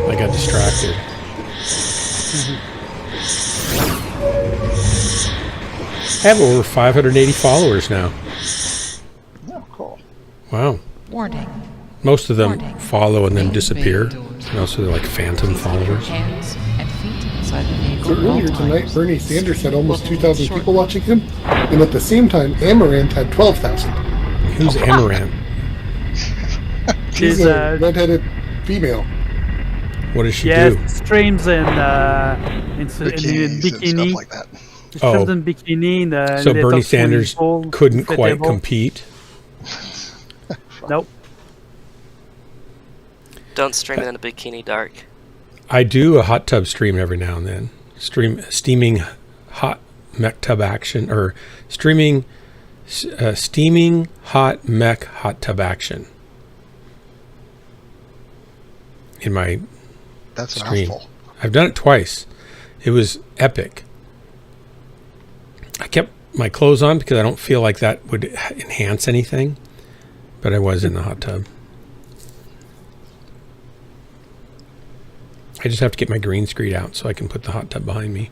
I got distracted. I have over 580 followers now. Oh, cool. Wow. Warning. Most of them Warning. follow and then Main disappear. bay doors. And also they're like phantom Please keep your followers. hands and feet inside the vehicle So at all earlier tonight, times. Bernie Sanders had almost We'll 2,000 short- people watching him, and at the same time, Amaranth had 12,000. Who's Amaranth? She's She's a redheaded female. What does she yes, do? streams in Bikinis and stuff bikini. like that. Streams in bikini. So little Bernie swimming Sanders pool, couldn't quite inflatable. compete. Nope. Don't stream it in a bikini dark. I do a hot tub stream every now and then. Steaming hot mech tub action, or steaming hot mech hot tub action in my That's a stream. mouthful. I've done it twice. It was epic. I kept my clothes on because I don't feel like that would enhance anything, but I was in the hot tub. I just have to get my green screen out so I can put the hot tub behind me.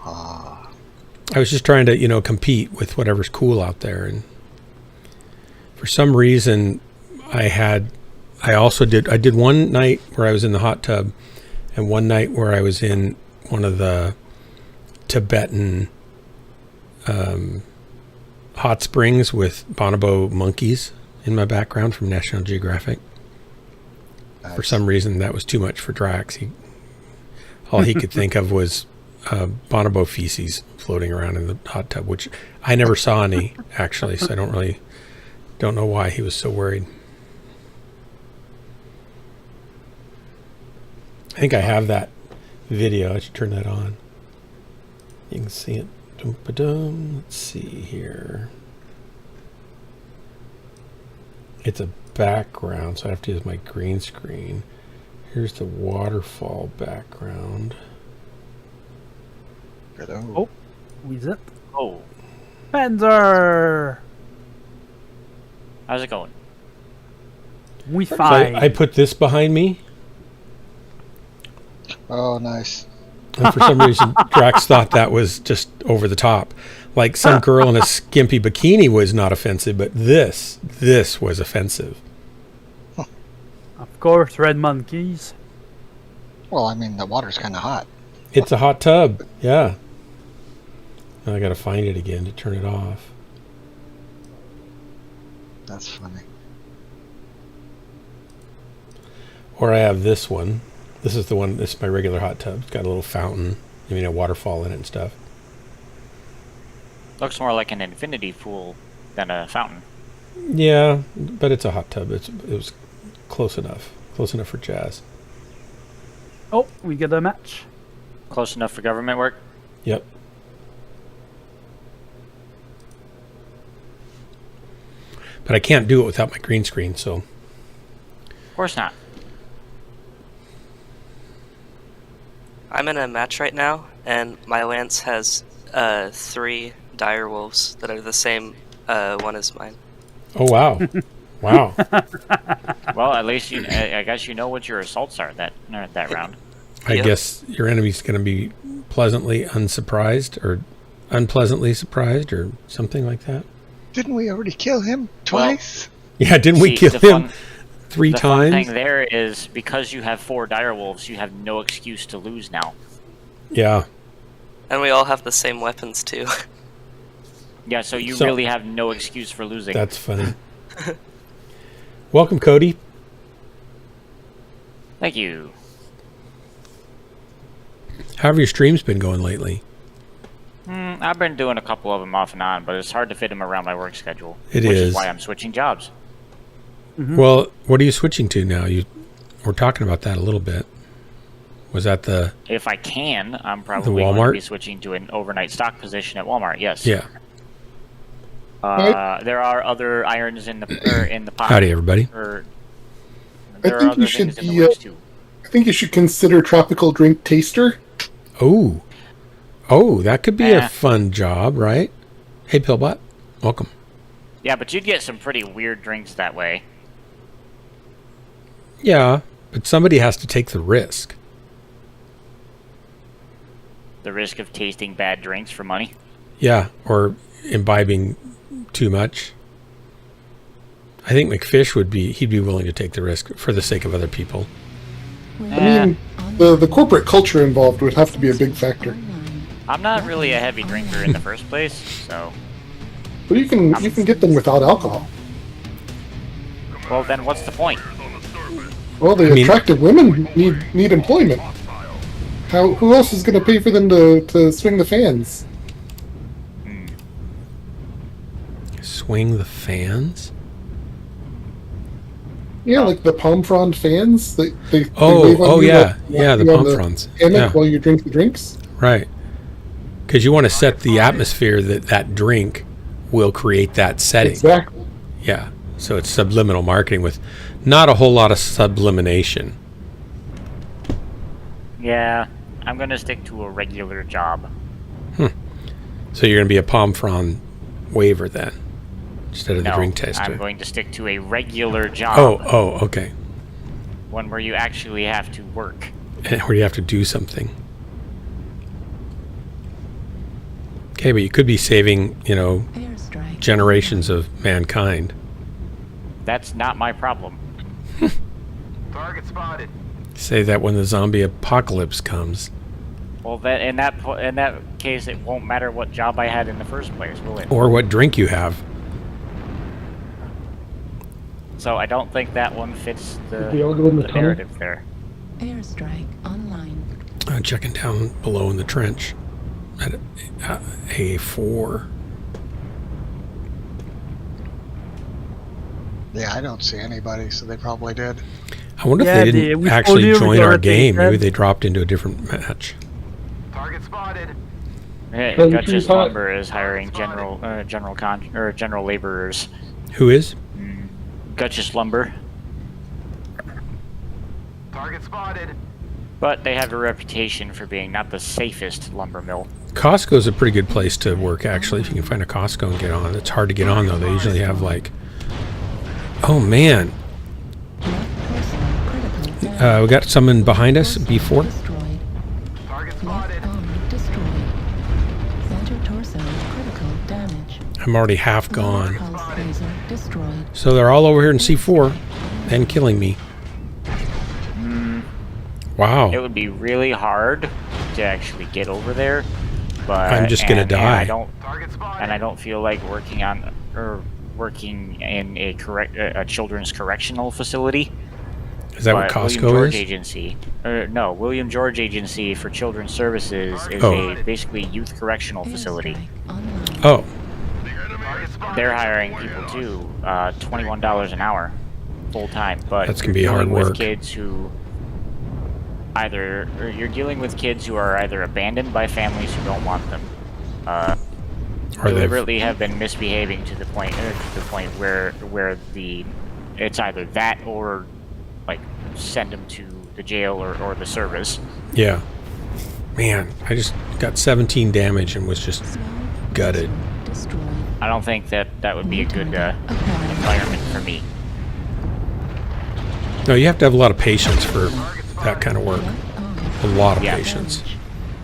Ah. I was just trying to, compete with whatever's cool out there. And for some reason, I did one night where I was in the hot tub and one night where I was in one of the Tibetan hot springs with bonobo monkeys in my background from National Geographic. For some reason, that was too much for Drax. All he could think of was bonobo feces floating around in the hot tub, which I never saw any, actually, so I don't know why he was so worried. I think I have that video. I should turn that on. You can see it. Dum-ba-dum. Let's see here. It's a background, so I have to use my green screen. Here's the waterfall background. Oh, who is it? Oh, Panzer! how's it going? We So fine. I put this behind me, Oh, nice. and for some reason, Drax thought that was just over the top. Like some girl in a skimpy bikini was not offensive, but this was offensive. Of course, red monkeys. Well, I mean, the water's kind of hot. It's a hot tub, yeah. Now I got to find it again to turn it off. That's funny. Or I have this one. This is the one. This is my regular hot tub. It's got a little fountain. A waterfall in it and stuff. Looks more like an infinity pool than a fountain. Yeah, but it's a hot tub. It was close enough. Close enough for jazz. Oh, we get a match. Close enough for government work? Yep. But I can't do it without my green screen, so. Of course not. I'm in a match right now, and my lance has 3 dire wolves that are the same one as mine. Oh, wow. Wow. Well, at least I guess you know what your assaults are that round. I Yep. guess your enemy's going to be pleasantly unsurprised or unpleasantly surprised or something like that. Didn't we already kill him twice? Yeah, didn't we See, kill the him 3 The fun times? thing there is because you have 4 dire wolves, you have no excuse to lose now. Yeah. And we all have the same weapons, too. Yeah, so you So- really have no excuse for losing. That's funny. Welcome, Cody. Thank you. How have your streams been going lately? I've been doing a couple of them off and on, but it's hard to fit them around my work schedule. It which is. is why I'm switching jobs. Well, what are you switching to now? We're talking about that a little bit. Was that the... If I can, I'm probably going Walmart? to be switching to an overnight stock position at Walmart. Yes. Yeah. There are other irons in the pot. Howdy, everybody. There are think other you should things in the be, works too. I think you should consider tropical drink taster. Oh, that could be Eh. a fun job, right? Hey, Pillbot. Welcome. Yeah, but you'd get some pretty weird drinks that way. Yeah, but somebody has to take the risk. The risk of tasting bad drinks for money. Yeah, or imbibing too much. I think McFish he'd be willing to take the risk for the sake of other people. I mean, the corporate culture involved would have to be a big factor. I'm not really a heavy drinker in the first place, so... But you can get them without alcohol. Well, then what's the point? Well, the attractive women need employment. Who else is going to pay for them to swing the fans? Swing the fans? Yeah, like the palm frond fans. They wave on Oh you yeah, while yeah, the you're on palm fronds. hammock Yeah, while you drink the drinks. right. Because you want to set the atmosphere that drink will create that setting. Exactly. Yeah, so it's subliminal marketing with not a whole lot of sublimination. Yeah, I'm gonna stick to a regular job. So you're going to be a palm frond waver then, instead of the No, drink taster. I'm going to stick to a regular job. Oh, okay. One where you actually have to work. Where you have to do something. Okay, but you could be saving, Airstrike. generations of mankind. That's not my problem. Target spotted. Say that when the zombie apocalypse comes. Well, that in that case, it won't matter what job I had in the first place, will it? Or what drink you have. So I don't think that one fits the, We all go in the tunnel? narrative there. Airstrike online. Checking down below in the trench. At A4. Yeah, I don't see anybody, so they probably did. I wonder Yeah, if they didn't we actually told you join we our gotta take game. Maybe that. they dropped into a different match. Target spotted. Hey, Well, Gutch's you thought- Lumber is hiring general laborers. Who is? Gutch's Lumber, Target spotted. but they have a reputation for being not the safest lumber mill. Costco's a pretty good place to work, actually, if you can find a Costco and get on. It's hard to get on, though. They usually have, like... Oh, man. We got someone behind us, B4. Destroyed. Target Left spotted. arm destroyed. Center torso critical damage. I'm already half gone. Pulse laser destroyed. So they're all over here in C4 and killing me. Wow. It would be really hard to actually get over there, but I'm just gonna and die. Target spotted. I don't feel like working in a children's correctional facility. Is that what But William Costco George is? Agency. No, William George Agency for Children's Services is Oh. a basically youth correctional facility. Airstrike online. Oh, Target spotted. They're hiring people too, $21 an hour, full time. But That's gonna be you're hard dealing with work. kids who you're dealing with kids who are either abandoned by families who don't want them, or they've... deliberately have been misbehaving to the point where it's either that or like send them to the jail or the service. Yeah. Man, I just got 17 damage and was just Small gutted. destroyed. I don't think that would be a good Acquired. environment for me. No, you have to have a lot of patience for that kind of work. Left arm A lot of Yeah. patience.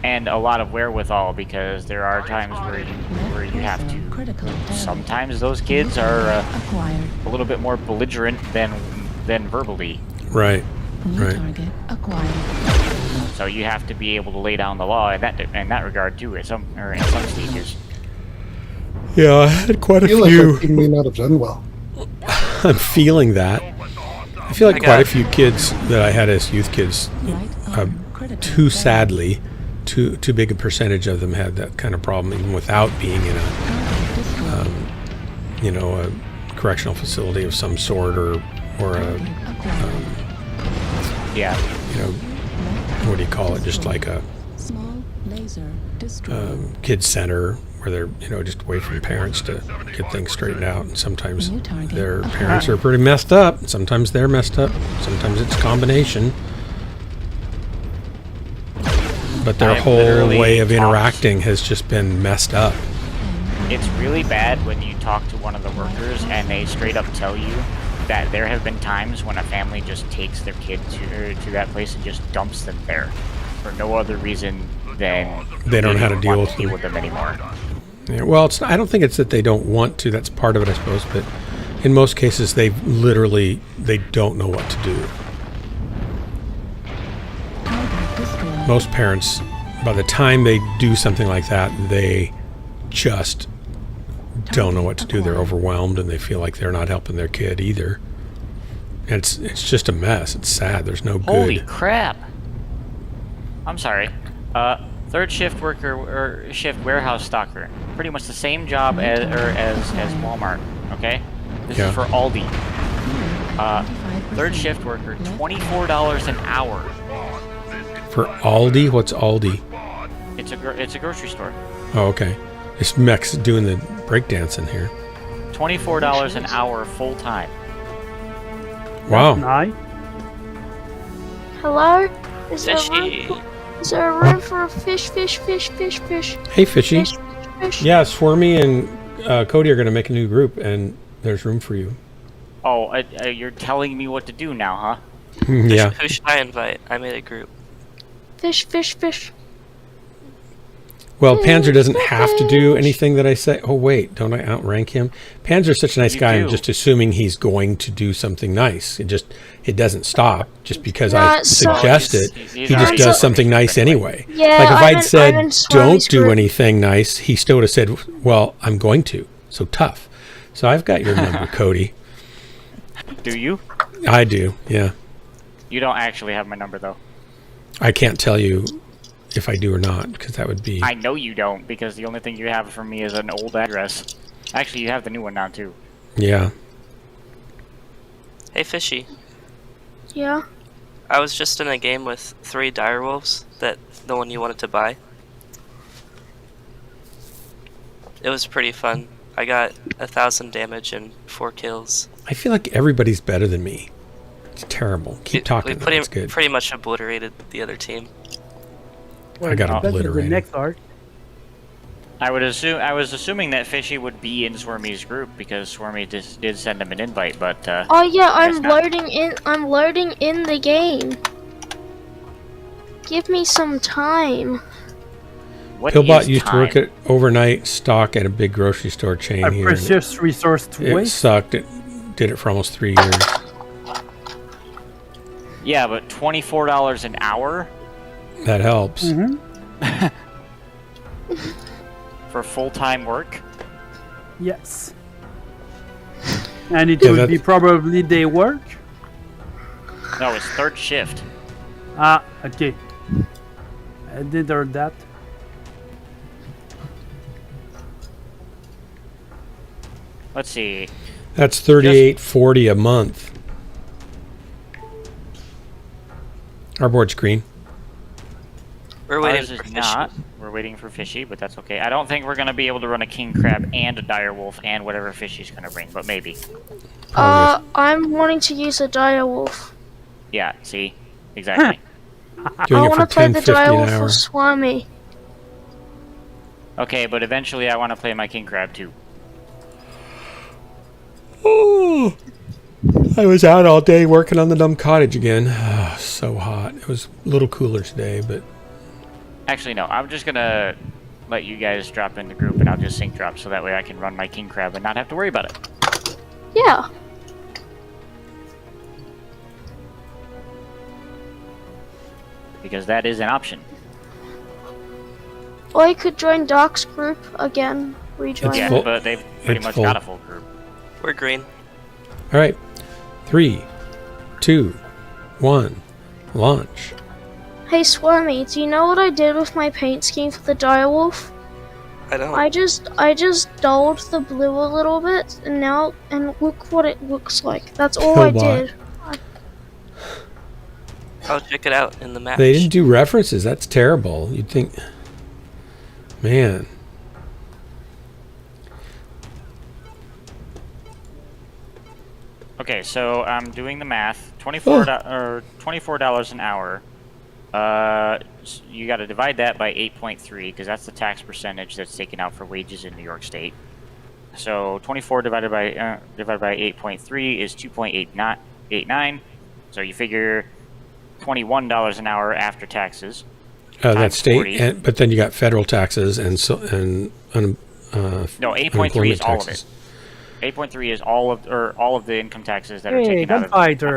And a lot of wherewithal, because there are times where you have torso to. critical damage. Sometimes those kids are Acquired. a little bit more belligerent than verbally. Right. New Right. target acquired. So you have to be able to lay down the law in that regard too, in some stages. Yeah, I had quite I a feel like few. our team may not have done well. I'm feeling that. I feel like I quite a got- few kids that I had as youth kids, Right arm critical too damage. sadly, too big a percentage of them had that kind of problem, even without being in a, Target destroyed. a correctional facility of some sort, or a, Target acquired. Yeah. what do you call it? Just like a Small laser destroyed. kids center where they're, just away from parents to get things straightened out. And sometimes New target their acquired. parents are pretty messed up. Sometimes they're messed up. Sometimes it's a combination. But their I've whole literally way of talked- interacting has just been messed up. It's really bad when you talk to one of the workers and they straight up tell you that there have been times when a family just takes their kid to that place and just dumps them there for no other reason than They don't know how to don't deal want with to deal them. with them anymore. Yeah, well, I don't think it's that they don't want to. That's part of it, I suppose. But in most cases, they don't know what to do. Target destroyed. Most parents, by the time they do something like that, they just don't know what to do. They're overwhelmed and they feel like they're not helping their kid either. And it's just a mess. It's sad. There's no Holy good. crap! I'm sorry. Third shift worker or shift warehouse stocker. Pretty much the same job as Walmart. Okay. This Yeah. is for Aldi. Third shift worker, $24 an hour. For Aldi, what's Aldi? It's a grocery store. Oh, okay. It's Mechs doing the breakdance in here. $24 an hour full time. Wow. Nice. Hello? Is there Fishy. room? Is there a room for a fish? Hey, Fishy. Fish. Yeah, Swarmy and Cody are going to make a new group, and there's room for you. Oh, you're telling me what to do now, huh? Yeah. Who should I invite? I made a group. Fish. Well, Panzer doesn't have to do anything that I say. Oh, wait, don't I outrank him? Panzer's such a nice You guy. I'm do. just assuming he's going to do something nice. It doesn't stop just because No, I it's so- suggest it. He's He just already does done something nice anyway. Yeah, Like if I'm I'd in said, don't Swami's do group. anything nice, he still would have said, well, I'm going to. So tough. So I've got your number, Cody. Do you? I do, yeah. You don't actually have my number though. I can't tell you if I do or not, because that would be... I know you don't, because the only thing you have from me is an old address. Actually, you have the new one now too. Yeah. Hey, Fishy. Yeah. I was just in a game with 3 direwolves. The one you wanted to buy. It was pretty fun. I got 1,000 damage and 4 kills. I feel like everybody's better than me. It's terrible. Keep talking. We That's good. pretty much obliterated the other team. I got That's the obliterated. next arc. I was assuming that Fishy would be in Swarmy's group because Swarmy did send him an invite, but Oh yeah, Guess I'm not. loading in the game. Give me some time. what Pillbot is used to work time? at overnight stock at a big grocery store chain A here. and precious resource to it waste. sucked. It did it for almost 3 years. Yeah, but $24 an hour That helps. Mm-hmm. for full-time work? Yes. And it Yeah, would be that's- probably day work. No, it's third shift. Ah, okay. I did heard that. Let's see. That's $38.40 a month. Our board's green. We're waiting Ours is for Fishy. not. We're waiting for Fishy, but that's okay. I don't think we're gonna be able to run a king crab and a dire wolf and whatever Fishy's gonna bring, but maybe. I'm wanting to use a direwolf. Yeah. See, exactly. Doing I it want for to play the $10.50 an direwolf hour. for Swami. Okay, but eventually I want to play my king crab too. Oh, I was out all day working on the dumb cottage again. Oh, so hot. It was a little cooler today, but Actually, no. I'm just gonna let you guys drop in the group, and I'll just sync drop so that way I can run my king crab and not have to worry about it. Yeah. Because that is an option. Or I could join Doc's group again. Rejoin It's Yeah, it. full. but they've pretty It's much full. got a full group. We're green. all right. 3, 2, 1, launch. Hey Swami, do you know what I did with my paint scheme for the direwolf? I don't. I just dulled the blue a little bit, and look what it looks like. That's all I Pillbot. did. I'll check it out in the match. They didn't do references. That's terrible. You'd think, man. Okay, so I'm doing the math. $24 an hour You got to divide that by 8.3 because that's the tax percentage that's taken out for wages in New York State. So 24 divided by 8.3 is 2.89. So you figure $21 an hour after taxes. That's state, 40. but then you got federal taxes and No, 8.3 is all of it. 8.3 is all of the income taxes that are taken out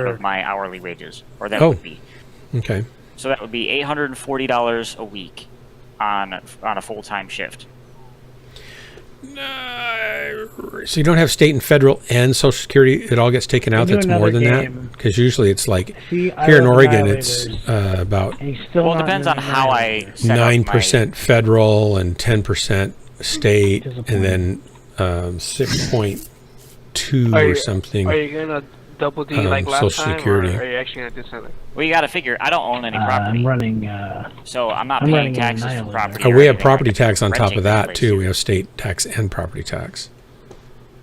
of my hourly wages, or that would be. Okay. So that would be $840 a week on a full-time shift. So you don't have state and federal and Social Security. It all gets taken out. That's more than that, because usually it's like here in Oregon, it's about Well, it depends on how I set 9% federal and 10% state, and then 6.2 or something. Are you gonna double D like last Social time, Security. or are you actually gonna do something? Well, you got to figure. I don't own any property. I'm running. So I'm not paying taxes for property. We or have anything. property I'm tax on top renting of the that place. too. We have state tax and property tax.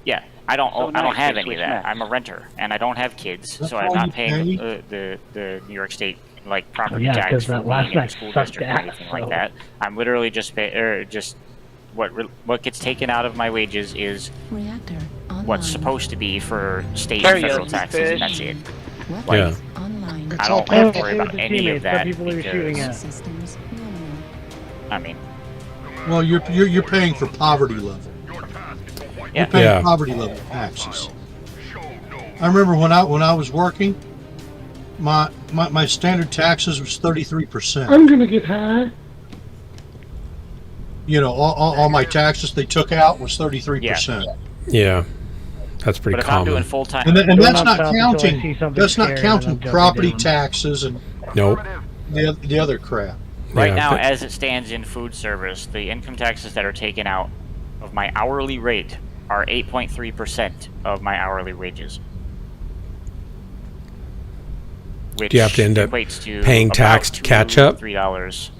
Yeah, I don't have any of that. Mechs. I'm a renter, and I don't have kids, so I'm not paying the New York State like property Yeah, tax 'cause for that last being in the Mechs school sucked district or ass, anything so- like that. I'm literally just what gets taken out of my wages is Reactor online. what's supposed to be for state Carry and federal on, taxes, fish. and that's it. Weapons Yeah. online. It's I all don't have to perfect. worry about any of that People are shooting because, at. Systems normal. I mean, Well, you're paying for poverty level. yeah. You're paying Yeah. poverty level taxes. I remember when I was working, my standard taxes was 33%. I'm gonna get high. You know, all my taxes they took out was 33%. Yeah, that's pretty But if I'm doing common. full time, And Going that's not outside until I see counting. something That's not scary and counting I'm jumping property down. taxes and Nope. the other crap. right Yeah, now, but- as it stands in food service, the income taxes that are taken out of my hourly rate are 8.3% of my hourly wages. Which Do you have to end up equates to paying about tax to catch up? $3.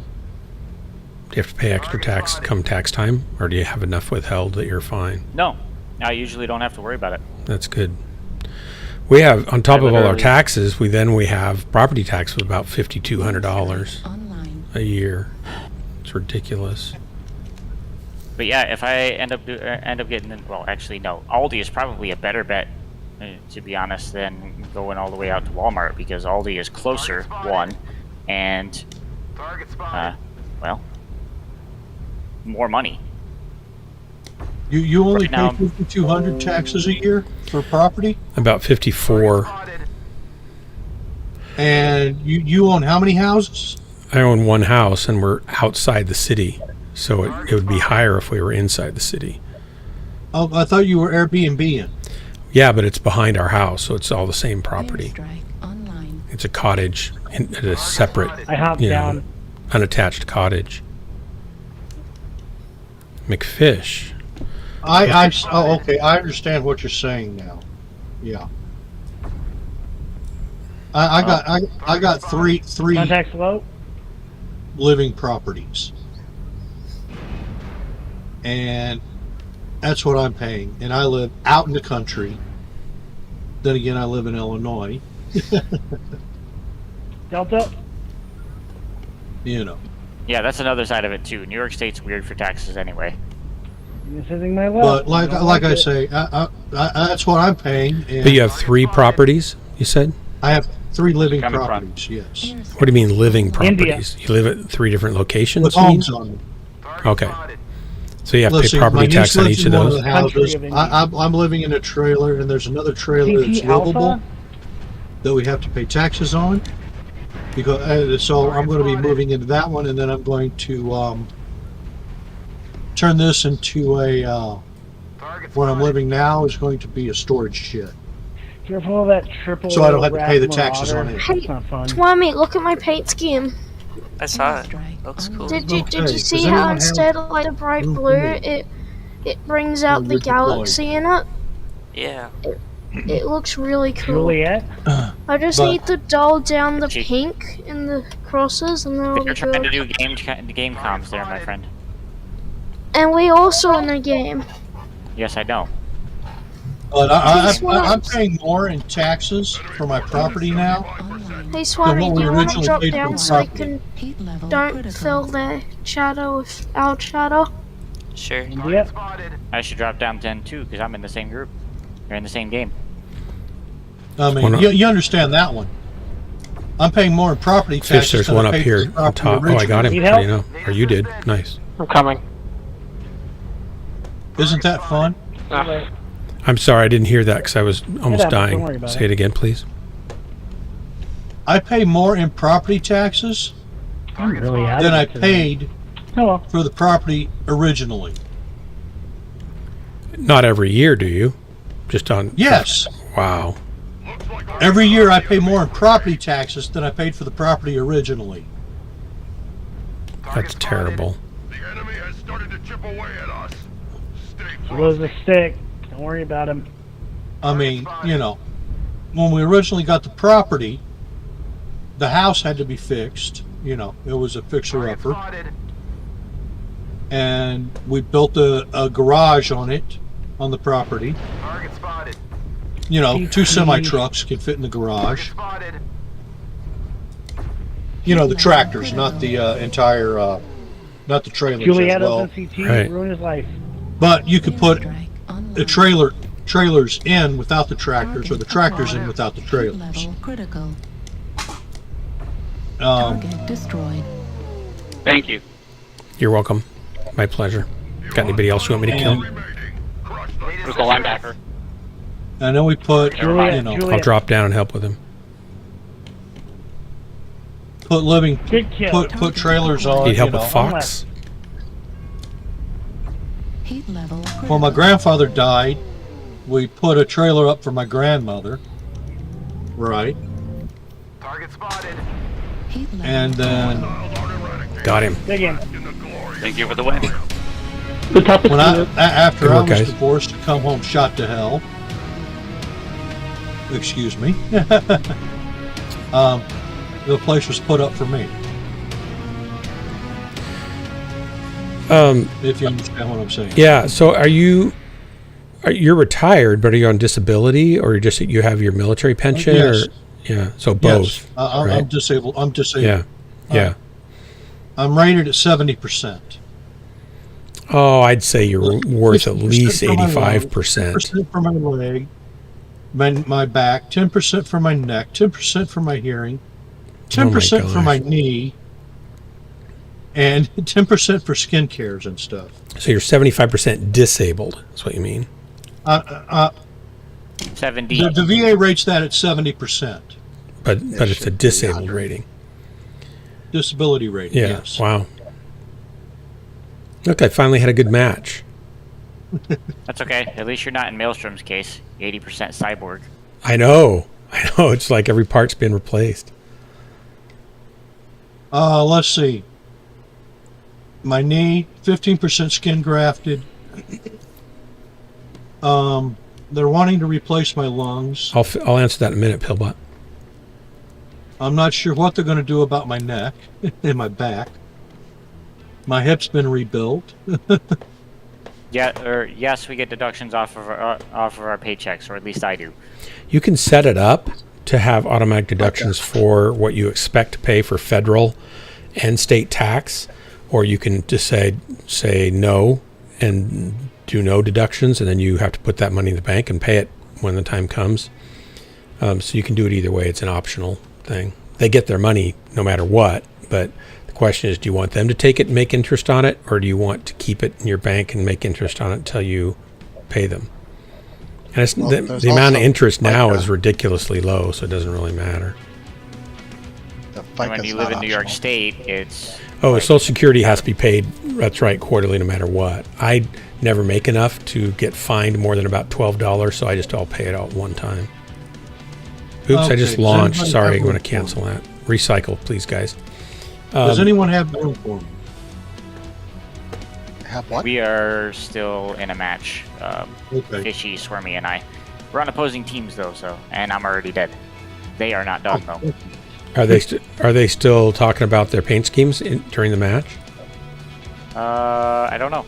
Do you have to pay extra tax come tax time, or do you have enough withheld that you're fine? No, I usually don't have to worry about it. That's good. We have, on top I of all our literally- taxes, we have property tax of about $5,200 Online. a year. It's ridiculous. But yeah, if I end up getting well, actually no, Aldi is probably a better bet, to be honest, than going all the way out to Walmart because Aldi is closer, one, and Target spotted. well, more money. You only Right now- pay 5,200 taxes a year for property, About 54. Spotted. and you own how many houses? I own one house, and we're outside the city, so it would be higher if we were inside the city. Oh, I thought you were Airbnb-ing. Yeah, but it's behind our house, so it's all the same property. Airstrike online. It's a cottage, at a separate, I hopped you know, down. unattached cottage. McFish. Oh, okay. I understand what you're saying now. Yeah. I got three Contact low. living properties, and that's what I'm paying. And I live out in the country. Then again, I live in Illinois. Delta. You know, Yeah, that's another side of it too. New York State's weird for taxes anyway. You're sitting my left. but like don't I it. say, that's what I'm paying. And But you have 3 properties, you said? I have 3 living Coming from- properties. Yes, What do you mean living India. properties? You live at 3 different locations? with you mean? homes on them. Target Okay. spotted. So you have to Let's pay see, property my niece tax on lives each of in one those? the houses. Country of India. I'm living in a trailer, and there's another trailer that's CP Alpha. livable that we have to pay taxes on. Because so I'm going to be moving into that one, and then I'm going to turn this into a Target where I'm spotted. living now is going to be a storage shed. Careful of that triple. So I don't have to pay the rack taxes on Marauder. it. That's not fun. Twami, look at my paint scheme. I saw it. Airstrike Looks cool. online. Did Okay, you see does how anyone have instead of like a bright room for blue, me? it brings out the you're deployed. galaxy in it? Yeah. It looks really cool. Juliet. I just But- need to dull down the Gee. pink in the crosses, and then it'll They're be trying to good. do game comms there, my friend. And we also in the game. Yes, I know. But I'm paying more in taxes for my property now. Online. Hey, Swami, what do we you want to originally drop paid for down the so I property. can Heat level don't critical. fill the shadow with our shadow? Sure. Yep. Spotted. I should drop down 10 too, because I'm in the same group. We're in the same game. I mean, you understand that one. I'm paying more in property Fish, taxes there's than one I up paid for here the on property top. Oh, I got him. Need How do you help? know? Or you did. Nice. I'm coming. Isn't that fun? Ah, I'm sorry, I didn't hear that because I was almost happens, don't worry dying. about Say it. it again, please. I pay more in property taxes I'm really out than of I it today. paid Hello. for the property originally. Not every year, do you? Just on. Yes. Wow. Every year I pay more in property taxes than I paid for the property originally. That's terrible. The enemy has started to chip away at us. Stay Blows a stick. Don't worry about him. I mean, you know, when we originally got the property, the house had to be fixed. You know, it was a fixer-upper. spotted. And we built a garage on it, on the property. Target spotted. You know, 2 semi-trucks can fit in the garage. Spotted. You know, the tractors, not the entire, not the trailers Juliet as well. opens CT, Right. ruin his life. But you could put Airstrike online. the trailers in without the tractors, or the tractors in without the Heat trailers. level critical. Um, Target destroyed. thank you. You're welcome. My pleasure. Got anybody else you want me to kill? Who's the linebacker? and then we put, Juliet, you know, Juliet. I'll drop down and help with him. put living, Good kill. put trailers on. Need help you with know. Fox? Heat level critical. When my grandfather died, we put a trailer up for my grandmother. Right. Target spotted. Heat level And then Got him. Dig in. Thank you for the win. The toughest when after Good I work, was guys. divorced, to come home shot to hell. Excuse me. The place was put up for me. If you understand what I'm saying. Yeah. So you're retired, but are you on disability, or you have your military pension? Yes. Or yeah. So both. Yes, I'm right? disabled. I'm disabled. Yeah. Yeah. I'm rated at 70%. Oh, I'd say you're worth at 50% least for my leg, 85%. 10% for my leg, my back, 10% for my neck, 10% for my hearing, 10% for my gosh. knee, and 10% for skin cares and stuff. So you're 75% disabled. That's what you mean. 70. The VA rates that at 70%. But it's a disabled rating. Disability rating, Yeah. yes. Wow. Look, I finally had a good match. That's okay. At least you're not in Maelstrom's case. 80% cyborg. I know. It's like every part's been replaced. Let's see. My knee, 15% skin grafted. They're wanting to replace my lungs. I'll answer that in a minute, Pillbot. I'm not sure what they're going to do about my neck and my back. My hip's been rebuilt. Yes, we get deductions off of our paychecks, or at least I do. You can set it up to have automatic deductions for what you expect to pay for federal and state tax, or you can just say no and do no deductions, and then you have to put that money in the bank and pay it when the time comes. So you can do it either way. It's an optional thing. They get their money no matter what, but the question is, do you want them to take it and make interest on it, or do you want to keep it in your bank and make interest on it until you pay them? And it's, Well, the there's amount of also interest now FICA. is ridiculously low, so it doesn't really matter. The And when FICA's you live in not New York optional. State, it's Oh, Social Security has to be paid, that's right, quarterly no matter what. I never make enough to get fined more than about $12, so I'll pay it all at one time. Oops, I Okay, just does launched. anybody Sorry, have I'm going room to for cancel that. Recycle, please, guys. Does anyone have room for me? Have what? we are still in a match. Okay. Fishy, Swarmy, and I. We're on opposing teams though, and I'm already dead. They are not done though. Are they still talking about their paint schemes during the match? I don't know.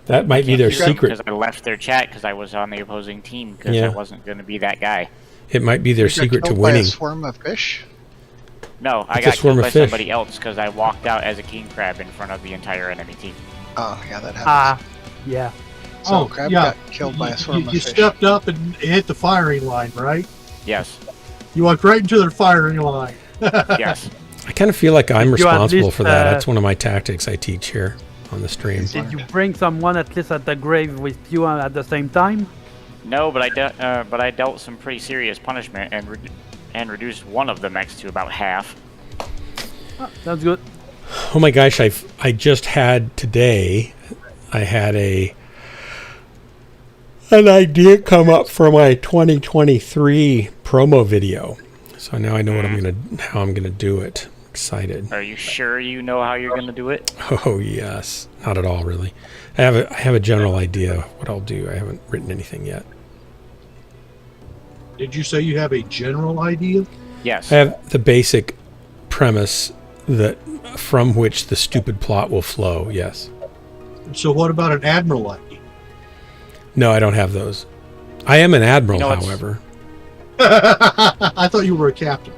That might be their secret. Because I left their chat because I was on the opposing team because I wasn't going to be that guy. It might be their You got secret to killed by winning. a swarm of fish? No, I It's a got swarm killed of by fish. somebody else because I walked out as a king crab in front of the entire enemy team. Oh, yeah, that happens. Ah, yeah. So Crab got killed by a swarm of You fish. stepped up and hit the firing line, right? Yes. You walked right into their firing line. Yes. I kind of feel like I'm Did you at responsible least, for that. That's one of my tactics I teach here on the stream. Did you bring someone at least at the grave with you at the same time? No, but I dealt some pretty serious punishment and reduced one of the mechs to about half. Oh, sounds good. Oh my gosh, I just had today, I had an idea come up for my 2023 promo video. So now I know how I'm gonna do it. Excited. Are you sure you know how you're going to do it? Oh yes, not at all really. I have a general idea of what I'll do. I haven't written anything yet. Did you say you have a general idea? Yes. I have the basic premise that from which the stupid plot will flow. Yes. So what about an admiral idea? No, I don't have those. I am an admiral, You know, however. I thought you were a captain.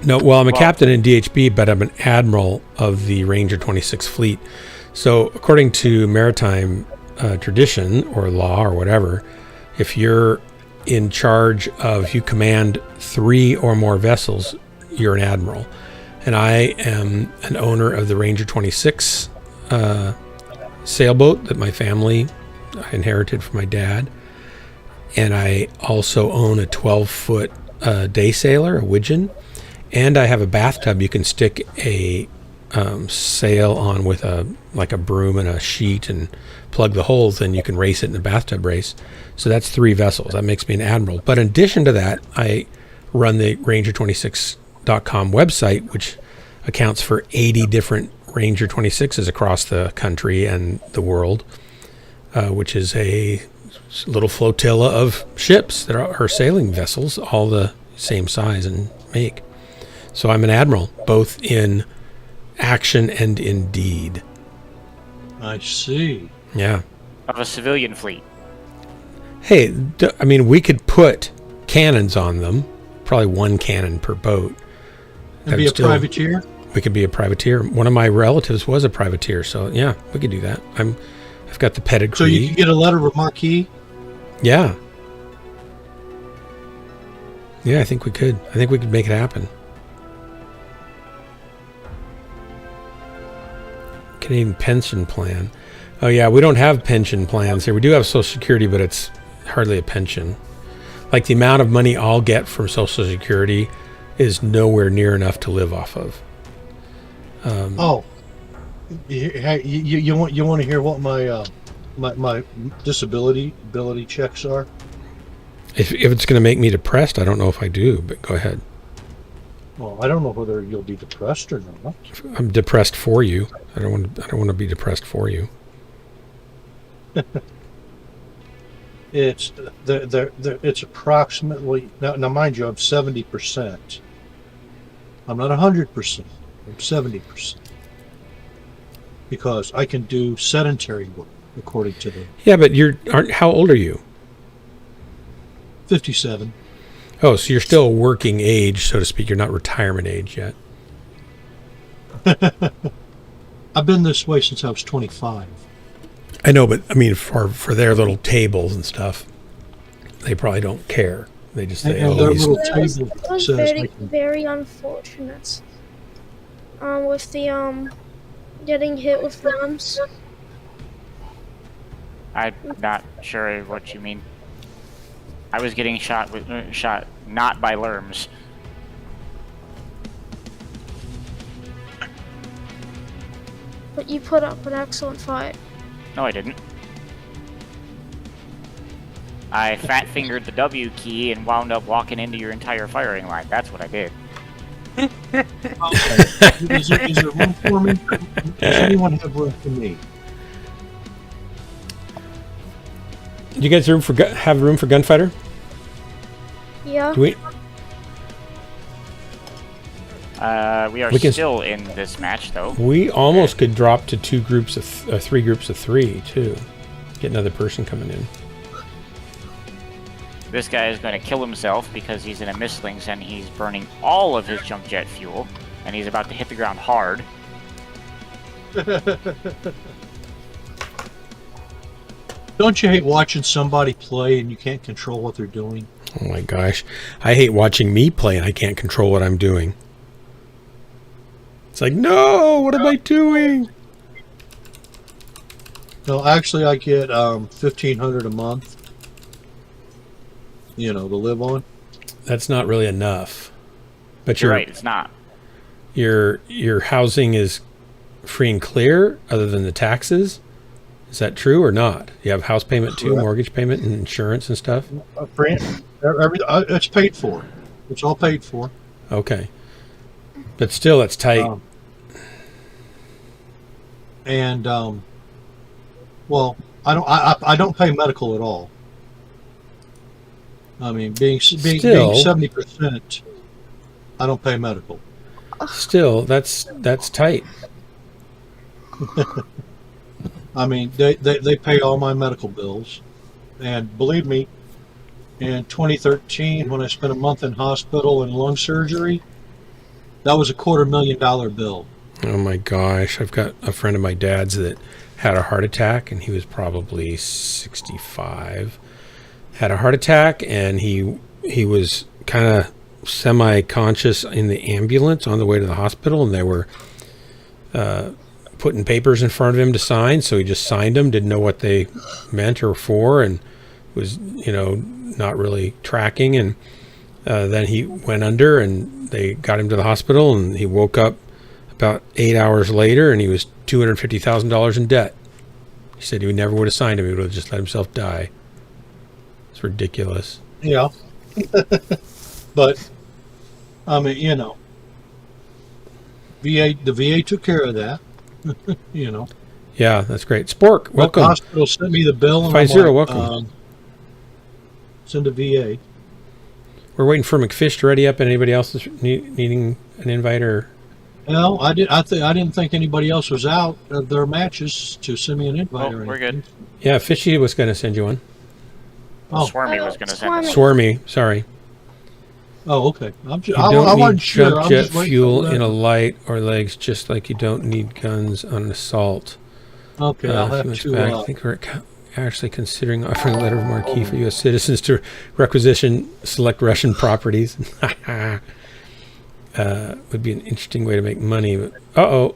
No, well, I'm a captain in DHB, but I'm an admiral of the Ranger 26 fleet. So, according to maritime tradition or law or whatever, if you're in charge of, if you command 3 or more vessels, you're an admiral. And I am an owner of the Ranger 26 sailboat that my family inherited from my dad. And I also own a 12-foot day sailor, a widgeon. And I have a bathtub you can stick a sail on with a broom and a sheet and plug the holes, and you can race it in a bathtub race. So that's 3 vessels. That makes me an admiral. But in addition to that, I run the Ranger26.com website, which accounts for 80 different Ranger 26s across the country and the world, which is a little flotilla of ships that are sailing vessels, all the same size and make. So I'm an admiral, both in action and in deed. I see. Yeah. Of a civilian fleet. Hey, I mean, we could put cannons on them, probably 1 cannon per boat. And be a privateer? We could be a privateer. One of my relatives was a privateer, so yeah, we could do that. I've got the pedigree. So you can get a letter of marque? Yeah. Yeah, I think we could. I think we could make it happen. Canadian pension plan. Oh yeah, we don't have pension plans here. We do have Social Security, but it's hardly a pension. Like the amount of money I'll get from Social Security is nowhere near enough to live off of. You want to hear what my disability checks are? If it's going to make me depressed, I don't know if I do, but go ahead. Well, I don't know whether you'll be depressed or not. I'm depressed for you. I don't want to be depressed for you. It's it's approximately now mind you, I'm 70%. I'm not 100%. I'm 70% because I can do sedentary work according to the. Yeah, but how old are you? 57. Oh, so you're still working age, so to speak. You're not retirement age yet. I've been this way since I was 25. I know, but I mean, for their little tables and stuff, they probably don't care. They just say, And "Oh, their he's." little It table was says very, I can- very unfortunate. With the getting hit with worms. I'm not sure what you mean. I was getting shot not by lerms. But you put up an excellent fight. No, I didn't. I fat fingered the W key and wound up walking into your entire firing line. That's what I did. Is there room for me? Does anyone have room for me? Do you guys have room for gunfighter? Yeah. Do we? We can still in this match, though. We almost could drop to 3 groups of 3 too. Get another person coming in. This guy is going to kill himself because he's in a mislings and he's burning all of his jump jet fuel, and he's about to hit the ground hard. Don't you hate watching somebody play and you can't control what they're doing? Oh my gosh. I hate watching me play and I can't control what I'm doing. It's like, no, what am I doing? No, actually, I get $1,500 a month. To live on. That's not really enough. But You're right, it's not. Your housing is free and clear, other than the taxes. Is that true or not? You have house payment too, mortgage payment, and insurance and stuff. It's paid for. It's all paid for. Okay, but still, it's tight. Well, I don't pay medical at all. I mean, being 70%, I don't pay medical. Still, that's tight. I mean, they pay all my medical bills, and believe me, in 2013, when I spent a month in hospital and lung surgery, that was a $250,000 bill. Oh my gosh! I've got a friend of my dad's that had a heart attack, and he was probably 65. Had a heart attack, and he was kind of semi-conscious in the ambulance on the way to the hospital, and they were putting papers in front of him to sign, so he just signed them, didn't know what they meant or for, and was not really tracking, and then he went under, and they got him to the hospital, and he woke up about 8 hours later, and he was $250,000 in debt. He said he never would have signed him. He would have just let himself die. It's ridiculous. Yeah. But, I mean, the VA took care of that, Yeah, that's great. Spork, welcome. The hospital sent me the bill. And 50, welcome. Send a VA. We're waiting for McFish to ready up, and anybody else is needing an invite or... No, I didn't think anybody else was out of their matches to send me an invite or anything. We're good. Yeah, Fishy was going to send you one. Oh, Swarmy was going to send us. Swarmy, sorry. Oh, okay. You don't need jump jet fuel in a light or legs, just like you don't need guns on an assault. Okay, I'll have to... I think we're actually considering offering a letter of marque for U.S. citizens to requisition select Russian properties. Would be an interesting way to make money. But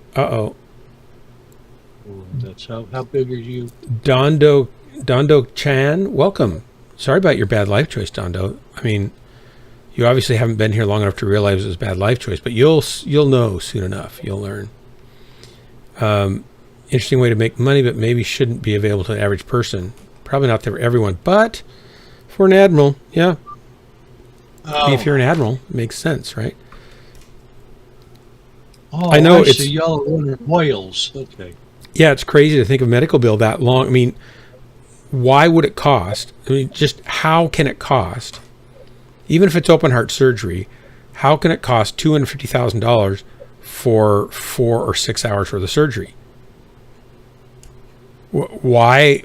That's how big are you? Dondo Chan, welcome. Sorry about your bad life choice, Dondo. I mean, you obviously haven't been here long enough to realize it was a bad life choice, but you'll know soon enough. You'll learn. Interesting way to make money, but maybe shouldn't be available to an average person. Probably not for everyone, but for an admiral, yeah. If you're an admiral, it makes sense, right? Oh, I know it's it's yellow whales. Okay. Yeah, it's crazy to think of a medical bill that long. I mean, why would it cost? I mean, just how can it cost? Even if it's open heart surgery, how can it cost $250,000 for 4 or 6 hours worth of surgery? Why?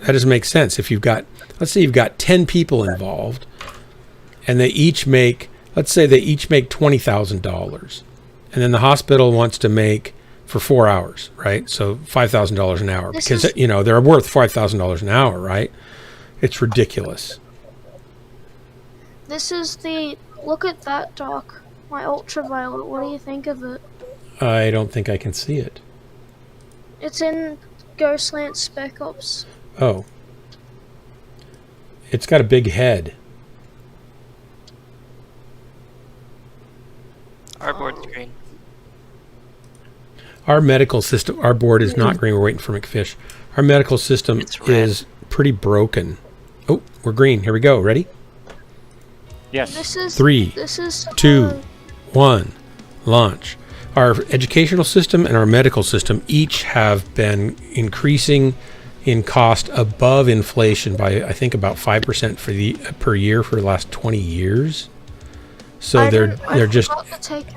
That doesn't make sense. If you've got, let's say you've got 10 people involved, and they each make, let's say they each make $20,000, and then the hospital wants to make for 4 hours, right? So $5,000 an hour, because they're worth $5,000 an hour, right? It's ridiculous. This is look at that, Doc. My ultraviolet. What do you think of it? I don't think I can see it. It's in Ghostland Spec Ops. Oh. It's got a big head. Our board's green. Our medical system, our board is not green. We're waiting for McFish. Our medical system is pretty broken. Oh, we're green. Here we go. Ready? Yes. 3, 2, 1, launch. Our educational system and our medical system each have been increasing in cost above inflation by, I think, about 5% per year for the last 20 years. So they're just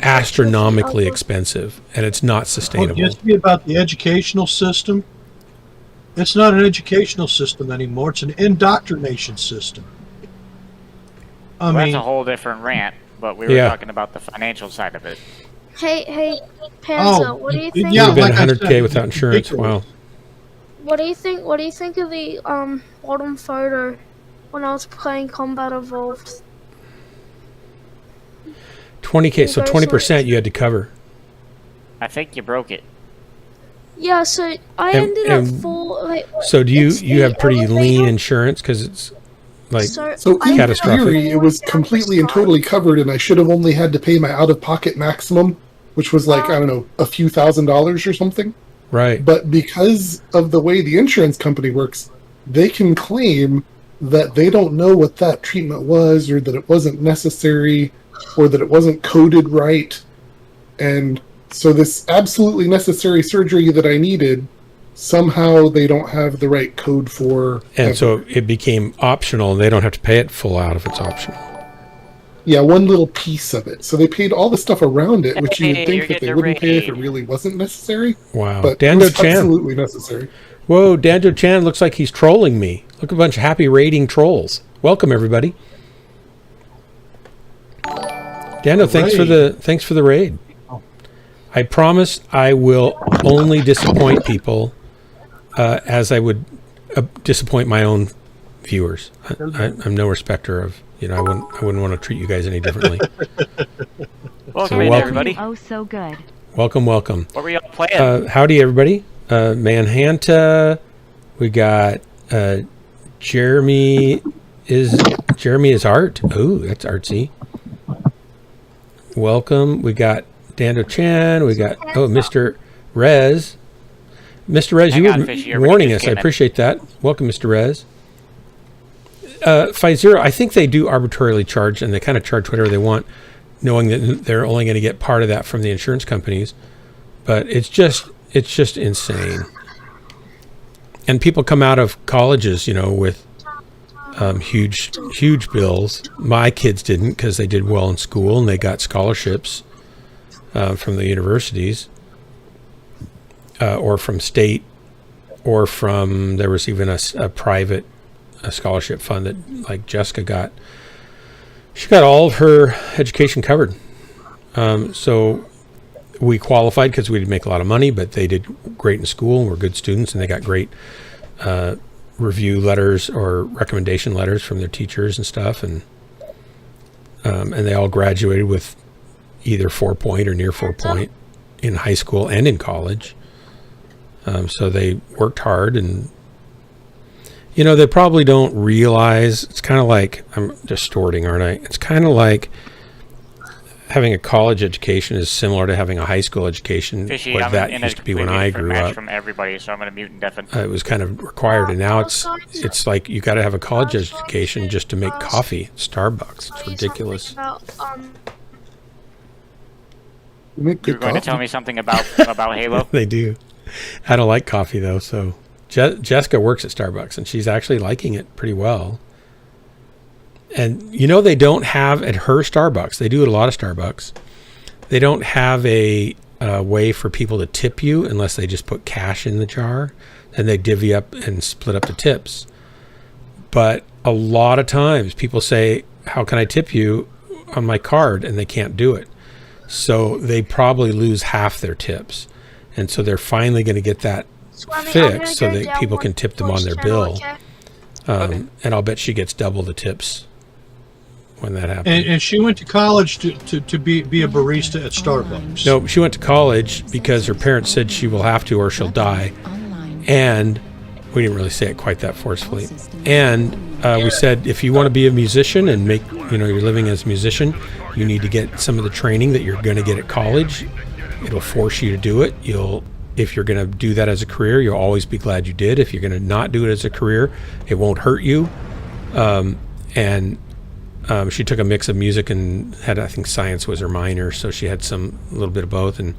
astronomically expensive, and it's not sustainable. It used to be about the educational system. It's not an educational system anymore. It's an indoctrination system. I Well, mean, that's a whole different rant, but we were talking about the financial side of it. Hey, Panzer, what do you think? You've yeah, been like I 100K said, without insurance. Wow. What do you think? What do you think of the bottom photo when I was playing Combat Evolved? 20K, so 20% you had to cover. I think you broke it. Yeah, so I And- ended up and full. Like, So do you it's you the have pretty elevator. lean insurance because it's like So I in ended up catastrophic. theory, it was falling down completely the and side. totally covered, and I should have only had to pay my out-of-pocket maximum, which was like, I don't know, a few $1,000s or something. right. But because of the way the insurance company works, they can claim that they don't know what that treatment was, or that it wasn't necessary, or that it wasn't coded right. And so this absolutely necessary surgery that I needed, somehow they don't have the right code for. And ever. so it became optional, and they don't have to pay it full out if it's optional. Yeah, one little piece of it. So they paid all the stuff around it, which you Hey, would think you're that they getting a wouldn't pay if it raid. really wasn't necessary. Wow. But it Dando was Chan. absolutely necessary. Whoa, Dando Chan looks like he's trolling me. Look, a bunch of happy raiding trolls. Welcome everybody. Dando, thanks for the raid. I promise I will only disappoint people as I would disappoint my own viewers. I'm no respecter of, I wouldn't want to treat you guys any differently. Welcome So in, welcome. everybody. Oh, so good. Welcome. What were y'all playing? Howdy, everybody. Manhanta. We got Jeremy is art. Oh, that's artsy. Welcome. We got Dando Chan. We got Mr. Rez. Mr. Rez, Hang you on, were Fishy, everybody warning just us. I came in. appreciate that. Welcome, Mr. Rez. 5-0, I think they do arbitrarily charge, and they kind of charge whatever they want, knowing that they're only going to get part of that from the insurance companies. But it's just insane. And people come out of colleges, with huge bills. My kids didn't, because they did well in school and they got scholarships from the universities, or from state, or from, there was even a private scholarship fund that, like, Jessica got. She got all of her education covered. So we qualified because we didn't make a lot of money, but they did great in school and were good students, and they got great review letters or recommendation letters from their teachers and stuff, and they all graduated with either 4.0 or near 4.0 in high school and in college. So they worked hard, and they probably don't realize, it's kind of like, I'm distorting, aren't I? It's kind of like having a college education is similar to having a high school education. Fishy, what I'm that in used a to be when completely I different grew match up. from everybody, so I'm going to mute and deafen. It was kind of required, and now it's like you got to have a college education just to make coffee. Starbucks, it's ridiculous. You make You were good going to coffee. tell me something about Halo? They do. I don't like coffee though, so Jessica works at Starbucks, and she's actually liking it pretty well. And they don't have at her Starbucks. They do at a lot of Starbucks. They don't have a way for people to tip you unless they just put cash in the jar, and they divvy up and split up the tips. But a lot of times people say, "How can I tip you on my card?" and they can't do it. So they probably lose half their tips. And so they're finally going to get that fixed so that people can tip them on their bill. And I'll bet she gets double the tips when that happens. And she went to college to be a barista at Starbucks. No, she went to college because her parents said she will have to or she'll die. And we didn't really say it quite that forcefully. And we said, if you want to be a musician and make your living as a musician, you need to get some of the training that you're going to get at college. It'll force you to do it. If you're going to do that as a career, you'll always be glad you did. If you're going to not do it as a career, it won't hurt you. She took a mix of music and had, I think, science was her minor, so she had a little bit of both, and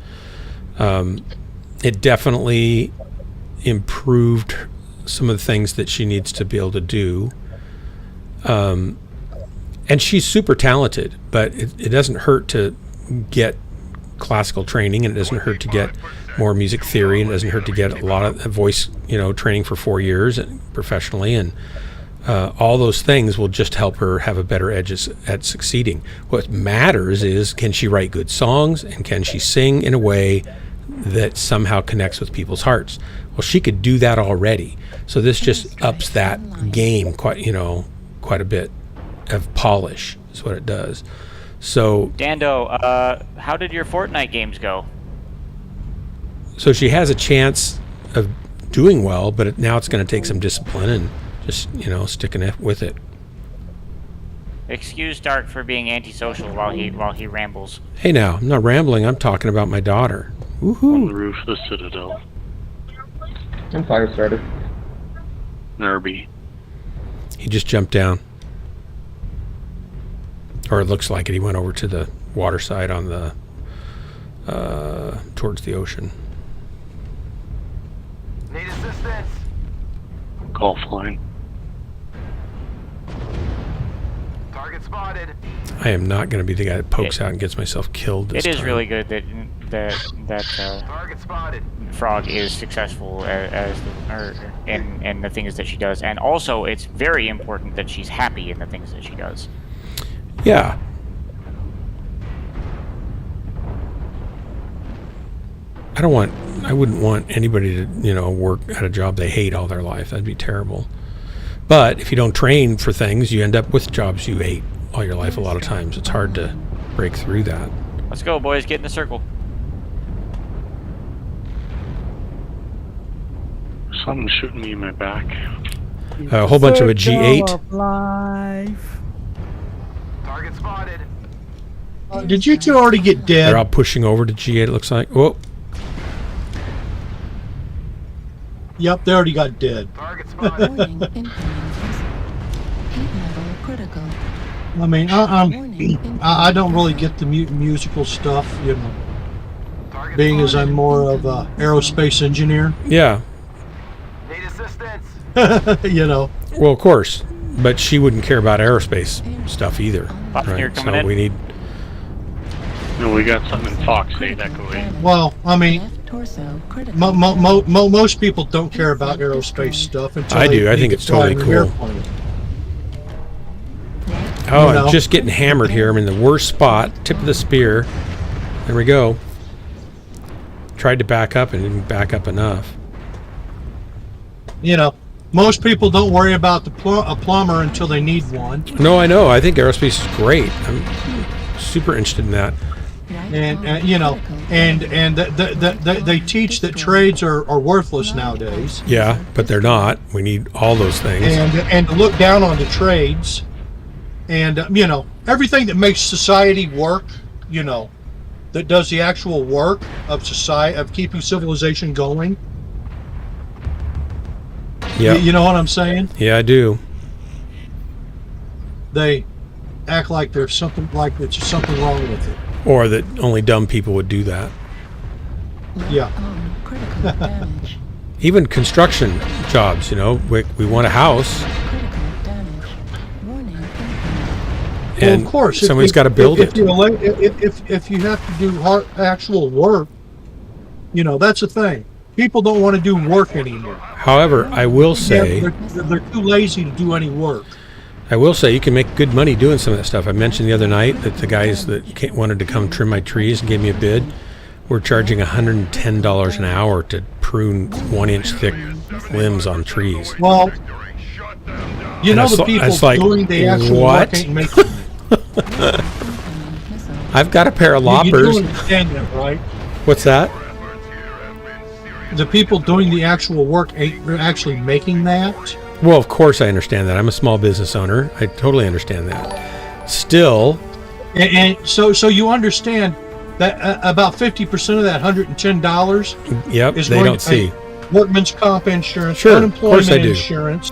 it definitely improved some of the things that she needs to be able to do. And she's super talented, but it doesn't hurt to get classical training, and it doesn't hurt to get more music theory, and it doesn't hurt to get a lot of voice, training for 4 years professionally, and all those things will just help her have a better edge at succeeding. What matters is, can she write good songs, and can she sing in a way that somehow connects with people's hearts? Well, she could do that already. So this just ups that game quite a bit of polish is what it does. So Dando, how did your Fortnite games go? So she has a chance of doing well, but now it's going to take some discipline and just, sticking with it. Excuse Dark for being antisocial while he rambles. Hey now, I'm not rambling, I'm talking about my daughter. Woohoo! On the roof of the Citadel. I'm fire started. Nerby. He just jumped down. Or it looks like it. He went over to the water side on the towards the ocean. Need assistance. Golf line. Target spotted. I am not going to be the guy that pokes out and gets myself killed this It is time. really good that Target spotted. Frog is successful in the things that she does, and also it's very important that she's happy in the things that she does. Yeah. I wouldn't want anybody to, work at a job they hate all their life. That'd be terrible. But if you don't train for things, you end up with jobs you hate all your life a lot of times. It's hard to break through that. Let's go, boys. Get in the circle. Something's shooting me in my back. A whole bunch of a G8. Of life. Target spotted. Did you two already get dead? They're all pushing over to G8, it looks like. Whoa. Yep, they already got dead. Target spotted. Warning, incoming. Heat level critical. I mean, Warning, I don't really get the musical stuff, Target being as spotted. I'm more of a aerospace engineer, Yeah. Need assistance. Well, of course. But she wouldn't care about aerospace stuff either. Buccaneer Right? coming So in. we need... No, we got something in Fox 8 echoing. Well, I mean, left torso critical. most people don't care about aerospace stuff until I they do. I need think to it's fly totally an cool. airplane. Oh, You know. I'm just getting hammered here. I'm in the worst spot. Tip of the spear. There we go. Tried to back up and didn't back up enough. Most people don't worry about a plumber until they need one. No, I know. I think aerospace is great. I'm super interested in that. And they teach that trades are worthless nowadays, Yeah, but they're not. We need all those things. and to look down on the trades, and everything that makes society work, that does the actual work of society, of keeping civilization going. Yeah, You know what I'm saying? yeah, I do. They act like there's something wrong with it. Or that only dumb people would do that. Yeah. Critical damage. Even construction jobs, we want a house, Critical damage. Warning, incoming. and Well, of course, somebody's got to build it. If you have to do actual work, that's the thing. People don't want to do work anymore. However, I will say, They're too lazy to do any work. you can make good money doing some of that stuff. I mentioned the other night that the guys that wanted to come trim my trees and gave me a bid were charging $110 an hour to prune 1-inch thick limbs on trees. Well, And the people it's like, doing the actual what? work ain't making it. Incoming missile. I've got a pair of You do loppers. understand that, right? What's that? The people doing the actual work ain't actually making that. Well, of course I understand that. I'm a small business owner. I totally understand that. Still, And so you understand that about 50% of that $110 yep, is they going don't to pay see. workman's comp insurance, Sure, of course unemployment I do. insurance,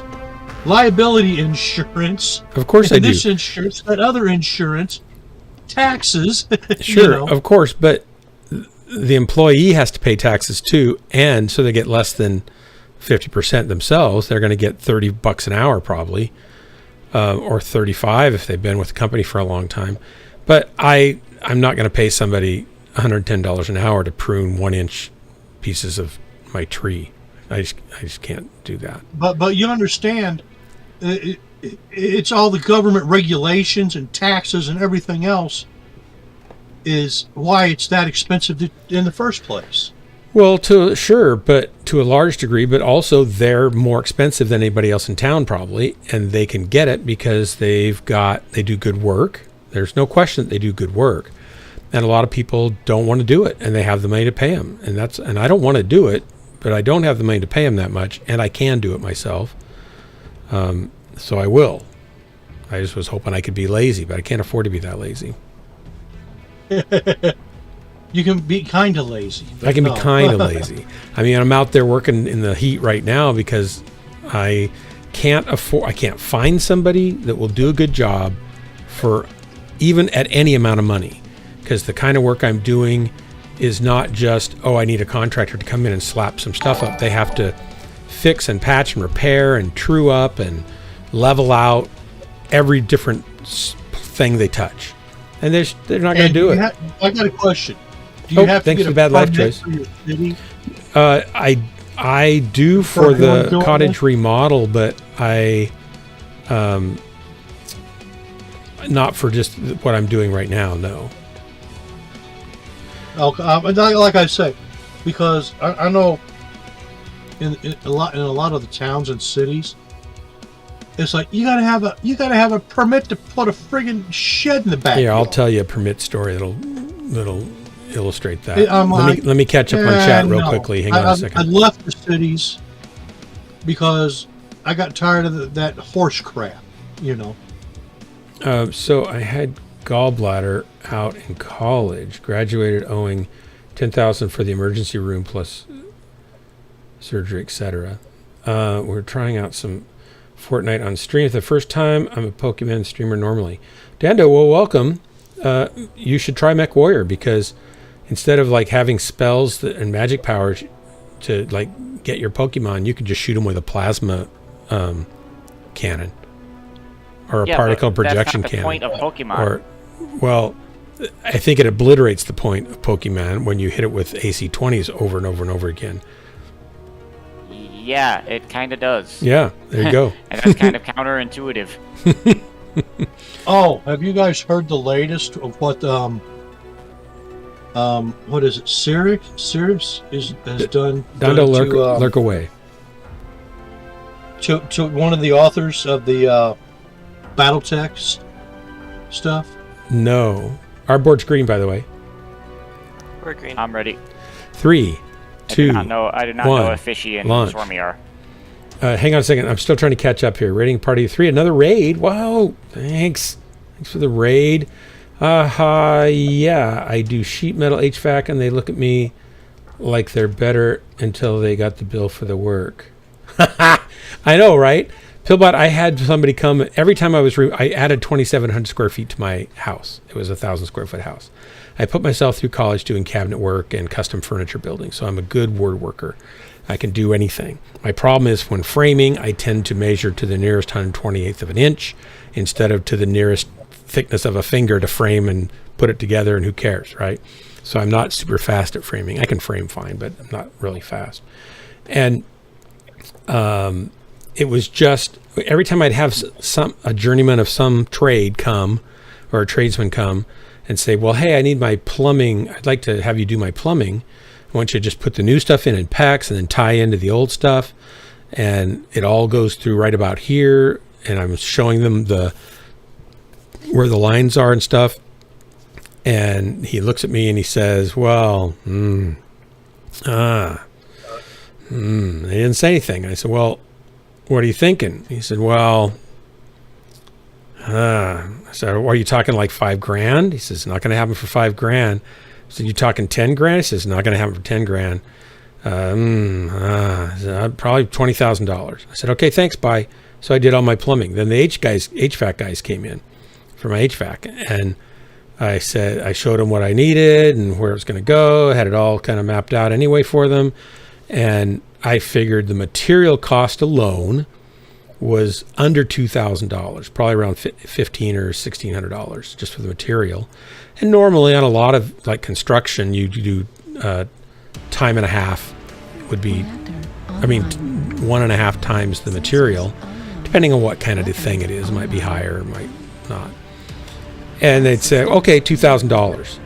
liability insurance, Of course I and do. this insurance, that other insurance, taxes. Sure, of course, but the employee has to pay taxes too, and so they get less than 50% themselves. They're going to get $30 an hour probably, or 35 if they've been with the company for a long time. But I'm not going to pay somebody $110 an hour to prune 1-inch pieces of my tree. I just can't do that. But you understand, it's all the government regulations and taxes and everything else is why it's that expensive in the first place. Well, but to a large degree, but also they're more expensive than anybody else in town probably, and they can get it because they do good work. There's no question that they do good work. And a lot of people don't want to do it, and they have the money to pay them. And I don't want to do it, but I don't have the money to pay them that much, and I can do it myself. So I will. I just was hoping I could be lazy, but I can't afford to be that lazy. You can be kind of lazy. I can be kind of lazy. I mean, I'm out there working in the heat right now because I can't find somebody that will do a good job for even at any amount of money. Because the kind of work I'm doing is not just, I need a contractor to come in and slap some stuff up. They have to fix and patch and repair and true up and level out every different thing they touch. And they're not going to do it. I got a question. Do you have to thanks get for a bad life permit choice. for your city? I do for the cottage remodel, but not for just what I'm doing right now. No. Like I say, because I know in a lot of the towns and cities, it's like you gotta have a permit to put a friggin' shed in the back. Yeah, I'll tell you a permit story that'll illustrate that. Let me catch up on chat real quickly. Hang on a second. I left the cities because I got tired of that horse crap. So I had gallbladder out in college, graduated owing $10,000 for the emergency room plus surgery, etc. We're trying out some Fortnite on stream for the first time. I'm a Pokemon streamer normally. Dando, well, welcome. You should try Mechwarrior because instead of like having spells and magic powers to like get your Pokemon, you can just shoot them with a plasma cannon or a particle projection that's not the cannon. Point of Pokemon. I think it obliterates the point of Pokemon when you hit it with AC-20s over and over and over again. Yeah, it kind of does. Yeah, there you go. And that's kind of counterintuitive. Oh, have you guys heard the latest of what is it? Sirius has done. Dando, lurk away. To one of the authors of the BattleTech stuff. No, our board's green, by the way. We're green. I'm ready. 3, 2, I did not know if Fishy and Swarmy are. Hang on a second. I'm still trying to catch up here. Rating party 3, another raid. Wow, thanks for the raid. Yeah, I do sheet metal HVAC, and they look at me like they're better until they got the bill for the work. I know, right? Pillbot, I had somebody come every time I added 2,700 square feet to my house. It was a 1,000 square foot house. I put myself through college doing cabinet work and custom furniture building, so I'm a good word worker. I can do anything. My problem is when framing, I tend to measure to the nearest 128th of an inch instead of to the nearest thickness of a finger to frame and put it together, and who cares, right? So I'm not super fast at framing. I can frame fine, but I'm not really fast. And it was just every time I'd have a journeyman of some trade come or a tradesman come and say, well, hey, I need my plumbing. I'd like to have you do my plumbing. I want you to just put the new stuff in packs and then tie into the old stuff. And it all goes through right about here. And I'm showing them where the lines are and stuff. And he looks at me and he says, well, they didn't say anything. I said, well, what are you thinking? He said, well, I said, are you talking like $5,000? He says, not going to happen for $5,000. I said, you talking 10 grand? He says, not going to happen for 10 grand. Probably $20,000. I said, okay, thanks, bye. So I did all my plumbing. Then the HVAC guys came in for my HVAC, and I showed them what I needed and where it was going to go. I had it all kind of mapped out anyway for them. And I figured the material cost alone was under $2,000, probably around $1,500 or $1,600 just for the material. And normally on a lot of like construction, you do time and a half would be, 1.5 times the material, depending on what kind of thing it is. It might be higher, it might not. And they'd say, okay, $2,000.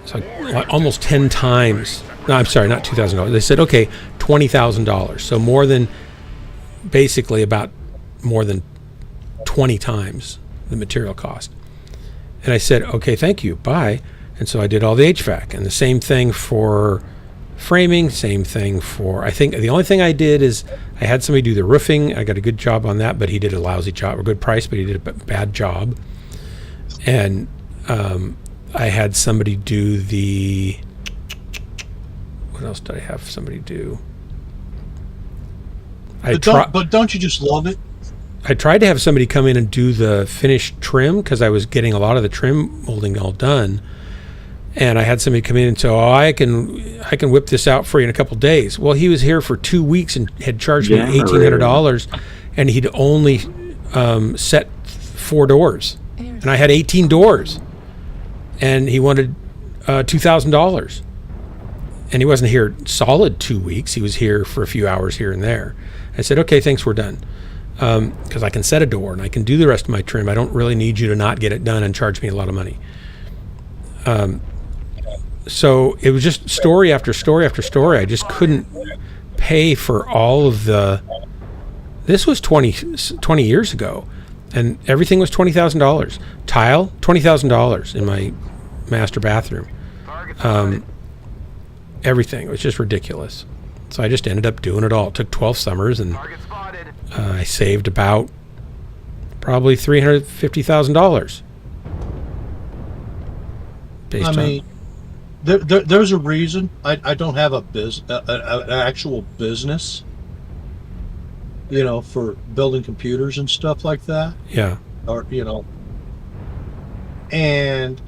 So like almost 10 times. No, I'm sorry, not $2,000. They said, okay, $20,000. So basically about more than 20 times the material cost. And I said, okay, thank you, bye. And so I did all the HVAC, and the same thing for framing, same thing for, I think the only thing I did is I had somebody do the roofing. I got a good job on that, but he did a lousy job, a good price, but he did a bad job. And I had somebody do the, what else did I have somebody do? But don't you just love it? I tried to have somebody come in and do the finished trim because I was getting a lot of the trim molding all done. And I had somebody come in and say, "Oh, I can whip this out for you in a couple of days." Well, he was here for 2 weeks and had charged me $1,800, and he'd only set 4 doors, and I had 18 doors, and he wanted $2,000, and he wasn't here solid 2 weeks. He was here for a few hours here and there. I said, "Okay, thanks, we're done," because I can set a door and I can do the rest of my trim. I don't really need you to not get it done and charge me a lot of money. So it was just story after story after story. I just couldn't pay for all of the. This was 20 years ago, and everything was $20,000. Tile, $20,000 in my master bathroom. Everything. It was just ridiculous. So I just ended up doing it all. It took 12 summers, and I saved about probably $350,000. I mean, there's a reason I don't have an actual business, for building computers and stuff like that. Yeah. Or, and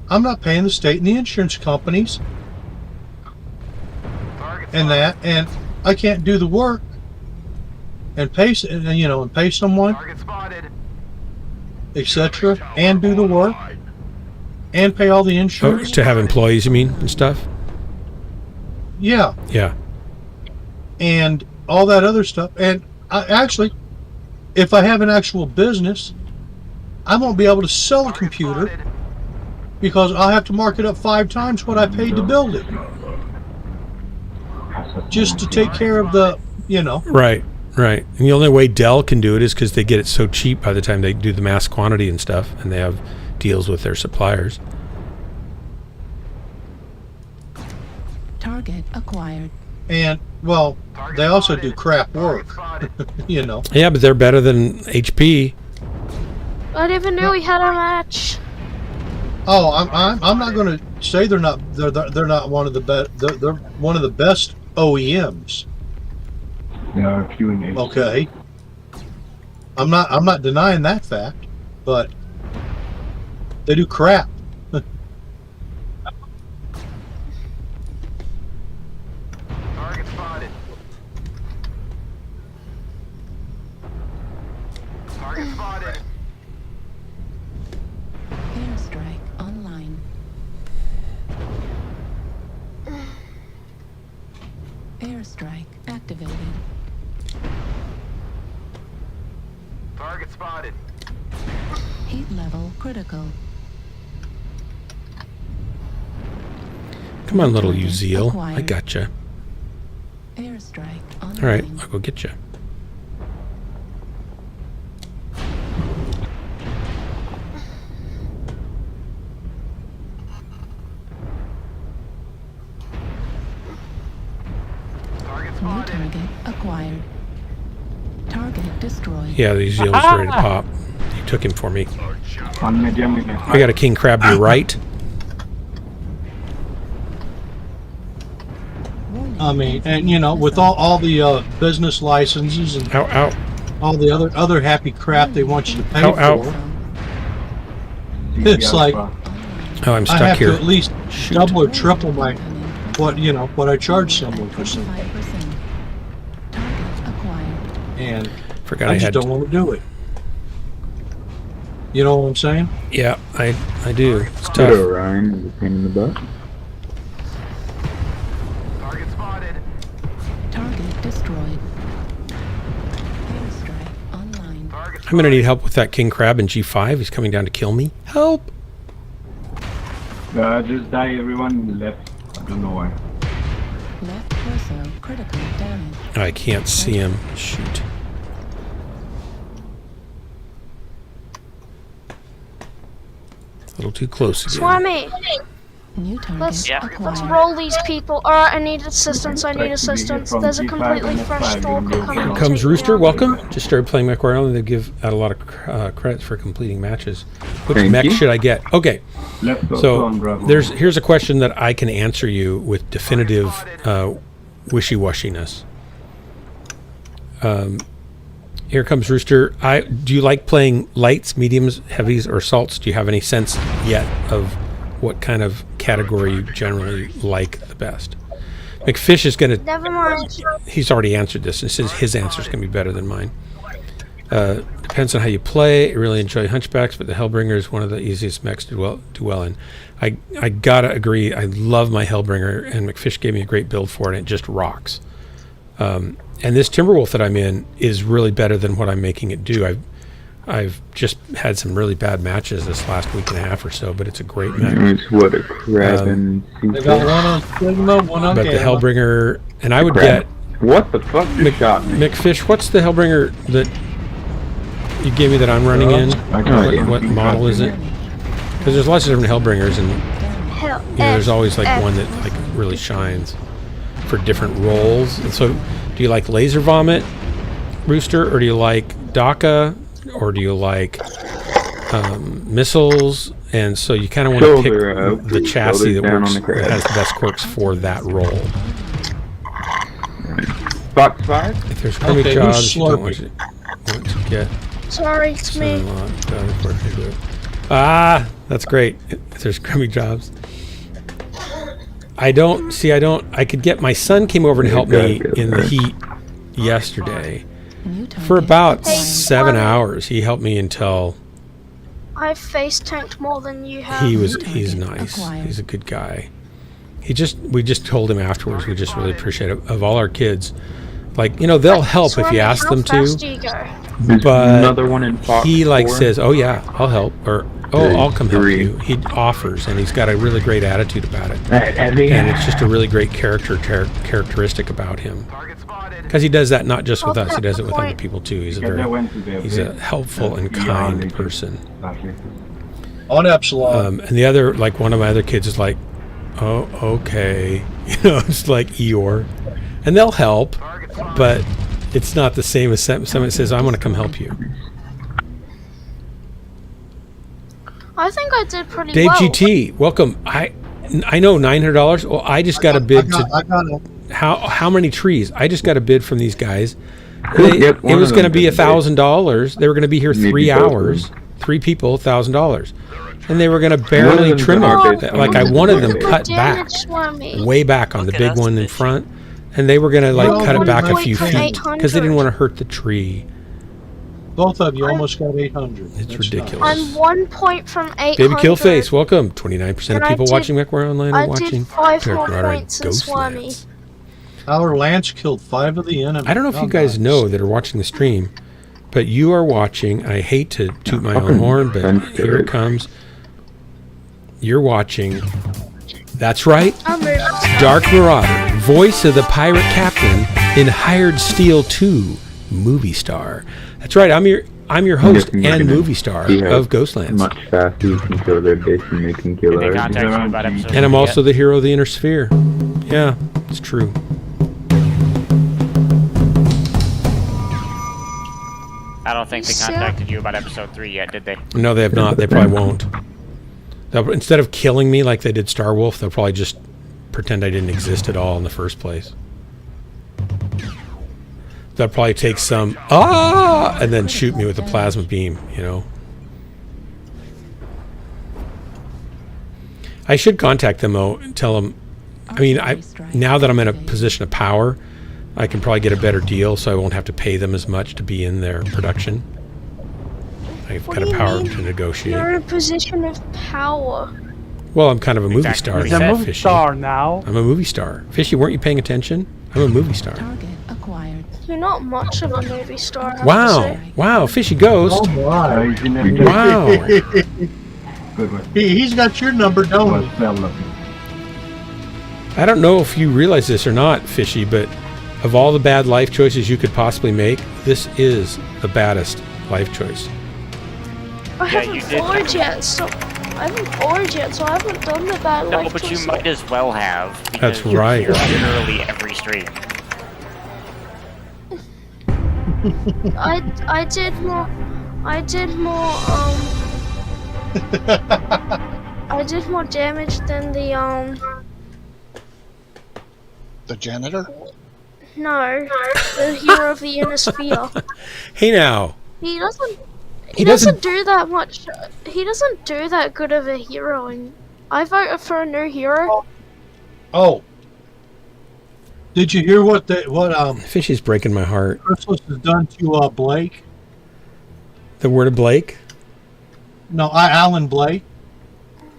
I'm not paying the state and the insurance companies and that, and I can't do the work and pay someone, etc., and do the work and pay all the insurance. To have employees, you mean, and stuff? Yeah. Yeah. And all that other stuff. And actually, if I have an actual business, I won't be able to sell a computer because I'll have to mark it up 5 times what I paid to build it. Just to take care of the, Right. And the only way Dell can do it is because they get it so cheap by the time they do the mass quantity and stuff, and they have deals with their suppliers. Target acquired. And, well, they also do crap work, Yeah, but they're better than HP. I didn't even know we had a match. Oh, I'm not going to say they're not one of the best. They're one of the best OEMs. Okay. I'm not denying that fact, but they do crap. Target spotted. Target spotted. Airstrike online. Airstrike activated. Target spotted. Heat level critical. Come on, little Uziel. I gotcha. Airstrike online. All right, I'll go get you. New target acquired. Target destroyed. Yeah, the Uziel's ready to pop. You took him for me. I got a king crab to your right. I mean, and with all the business licenses and all the other happy crap they want you to pay for, it's like I'm stuck I have here. to at least double or triple what I charge someone for something. Target acquired. And Forgot I I just had. don't want to do it. You know what I'm saying? Yeah, I do. It's tough. Pseudo Ryan is a pain in the butt. Target spotted. Target destroyed. Airstrike online. I'm gonna need help with that king crab in G5. He's coming down to kill me. Help! Just die everyone left. I don't know why. Left torso critical damage. I can't see him. Shoot. A little too close again. Swami, New target let's acquired. roll these people. Alright, I need assistance. I need assistance. There's a completely fresh stalker coming. Here to comes take me Rooster. out. Welcome. Just started playing Mechwarrior, and they give out a lot of credits for completing matches. Which Thank mech you. should I get? Okay. Left torso So on Bravo. here's a question that I can answer you with definitive wishy-washiness. Here comes Rooster. Do you like playing lights, mediums, heavies, or salts? Do you have any sense yet of what kind of category you generally like the best? McFish is going to... Never mind. He's already answered this. It says his answer is going to be better than mine. Depends on how you play. I really enjoy Hunchbacks, but the Hellbringer is one of the easiest mechs to do well in. I gotta agree. I love my Hellbringer, and McFish gave me a great build for it, and it just rocks. And this Timberwolf that I'm in is really better than what I'm making it do. I've just had some really bad matches this last week and a half or so, but it's a great mech. It's what a crab and They got one on Sigma, one on But the Gamma. Hellbringer, and I would get What the fuck just shot me? McFish. What's the Hellbringer that you gave me that I'm running in? What model is it? Because there's lots of different Hellbringers, and Hell, there's always like one that like really shines for different roles. And so, do you like Laser Vomit, Rooster, or do you like DACA, or do you like missiles? And so you kind of want to pick the chassis that works, that has the best quirks for that role. Box 5? If there's crummy Okay, jobs, who's you don't slurping? want to get. sorry, it's me. That's great. If there's crummy jobs. I could get, my son came over and helped me in the heat yesterday. For about 7 hours. He helped me until I've face tanked more than you have. he's nice. He's a good guy. We just told him afterwards, we just really appreciate it. Of all our kids, like, they'll help if you ask them How fast to. do you go? But Another one in Fox he 4. says, "Oh yeah, I'll help," or "Oh, I'll come help you." He offers, and he's got a really great attitude about it, and it's just a really great characteristic about him. Because he does that not just with us; he does it with other people too. He's a helpful and kind person. On Epsilon. And the other, like one of my other kids, is like, "Oh, okay," it's like Eeyore, and they'll help, but it's not the same as someone says, "I want to come help you." I think I did pretty Dave well. GT, welcome. I know $900. Well, I just got a bid I got it. how many trees? I just got a bid from these guys. It One was of going to them be did. $1,000. They were going to be here Maybe 3 both of hours. them. 3 people, $1,000, and they were going to barely them trim got it. bid. Like I wanted them Good cut back, damage, Swami. way back on the Okay, big that's one in bitchy. front, and they were going to like No, cut it back a 1.8 few from feet because they didn't 800. want to hurt the tree. Both of you almost got 800. It's That's ridiculous. I'm 1 point from 800. Baby Killface, welcome. 29% of And I people did- watching Mechwarrior Online I are did watching 5 more Marauder and points than Swami. Ghostlands. Our Lance killed 5 of the enemy. I don't know if Oh, you guys nice. know that are watching the stream, but you are watching. I hate to toot my own horn, but here it comes. You're watching. That's right, I'm moving. Dark Marauder, voice of the pirate captain in Hired Steel 2 movie star. That's right. I'm your host and movie star of Ghostlands, Much faster, you can kill their base and they can kill Did they ours. contact you about episode and I'm 3 also yet? the hero of the Inner Sphere. Yeah, it's true. I don't think they contacted you about episode 3 yet, did they? No, they have not. They probably won't. Instead of killing me like they did Starwolf, they'll probably just pretend I didn't exist at all in the first place. They'll probably take some and then shoot me with a plasma beam, I should contact them though and tell them. I mean, now that I'm in a position of power, I can probably get a better deal, so I won't have to pay them as much to be in their production. I've What got do a you power mean to negotiate. You're in a position of power. Well, I'm kind of a movie Exactly. star He's a now, movie Fishy. star now. I'm a movie star. Fishy, weren't you paying attention? I'm a movie star. Target acquired. You're not much of a movie star. I have to Wow. say. Wow, Fishy Ghost. Oh my! He's in a Wow. Good one. He's got your number, don't Was he? well looking. I don't know if you realize this or not, Fishy, but of all the bad life choices you could possibly make, this is the baddest life choice. I Yeah, haven't you did. forged yet, so I haven't done the bad No, life but you choice might yet. as well have. That's Because you're right. here literally every stream. I did more I did more damage than The janitor? no, the hero of the inner sphere. Hey now. He doesn't He doesn't- do that much. He doesn't do that good of a hero, and I voted for a new hero. Oh, did you hear what Fishy's breaking my heart. Chrysalis has done to Blake? The word of Blake? No, Alan Blake,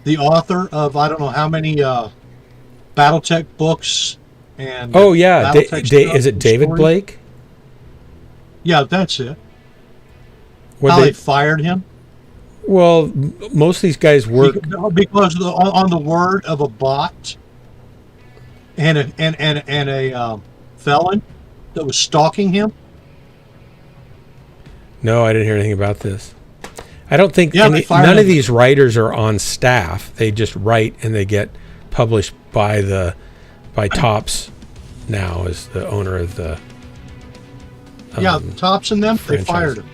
the author of I don't know how many BattleTech books and. Oh yeah, BattleTech stuff is it and David stories. Blake? Yeah, that's it. What How they fired him? Well, most of these guys work. Because on the word of a bot and a felon that was stalking him. No, I didn't hear anything about this. I don't think Yeah, they fired none of him. these writers are on staff. They just write and they get published by Tops. Now is the owner of the. Tops and them. franchise. They fired him.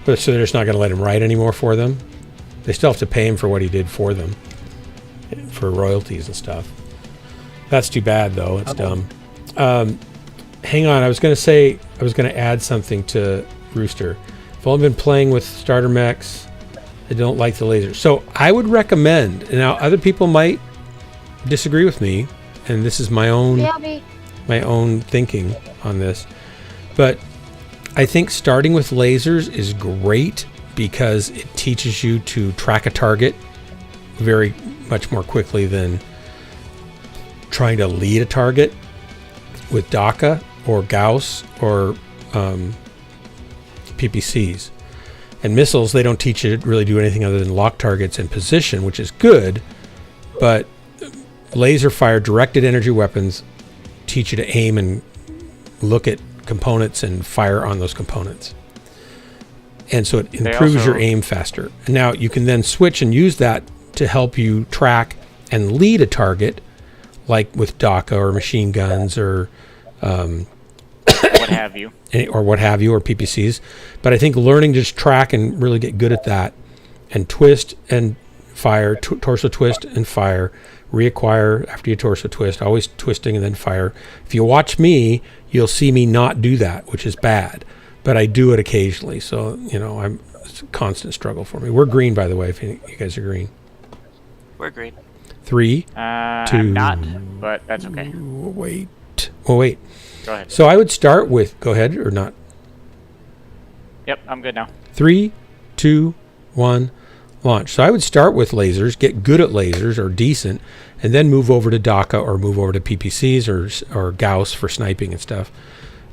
But so they're just not going to let him write anymore for them. They still have to pay him for what he did for them, for royalties and stuff. That's too bad, though. It's dumb. Hang on, I was going to add something to Rooster. I've only been playing with starter mechs. I don't like the lasers. So I would recommend, and now other people might disagree with me, and this is my own thinking on this, but I think starting with lasers is great because it teaches you to track a target very much more quickly than trying to lead a target with DACA or Gauss or PPCs. And missiles, they don't teach you to really do anything other than lock targets and position, which is good, but laser fire directed energy weapons teach you to aim and look at components and fire on those components. And so it improves your aim faster. And now you can then switch and use that to help you track and lead a target, like with DACA or machine guns or what have you. Or PPCs. But I think learning to just track and really get good at that and twist and fire, torso twist and fire, reacquire after you torso twist, always twisting and then fire. If you watch me, you'll see me not do that, which is bad. But I do it occasionally. So, it's a constant struggle for me. We're green, by the way, if you guys are green. We're green. 3, 2. I'm not, but that's okay. Wait. Go ahead. So I would start with, go ahead or not? Yep, I'm good now. 3, 2, 1, launch. So I would start with lasers, get good at lasers or decent, and then move over to DACA or move over to PPCs or Gauss for sniping and stuff.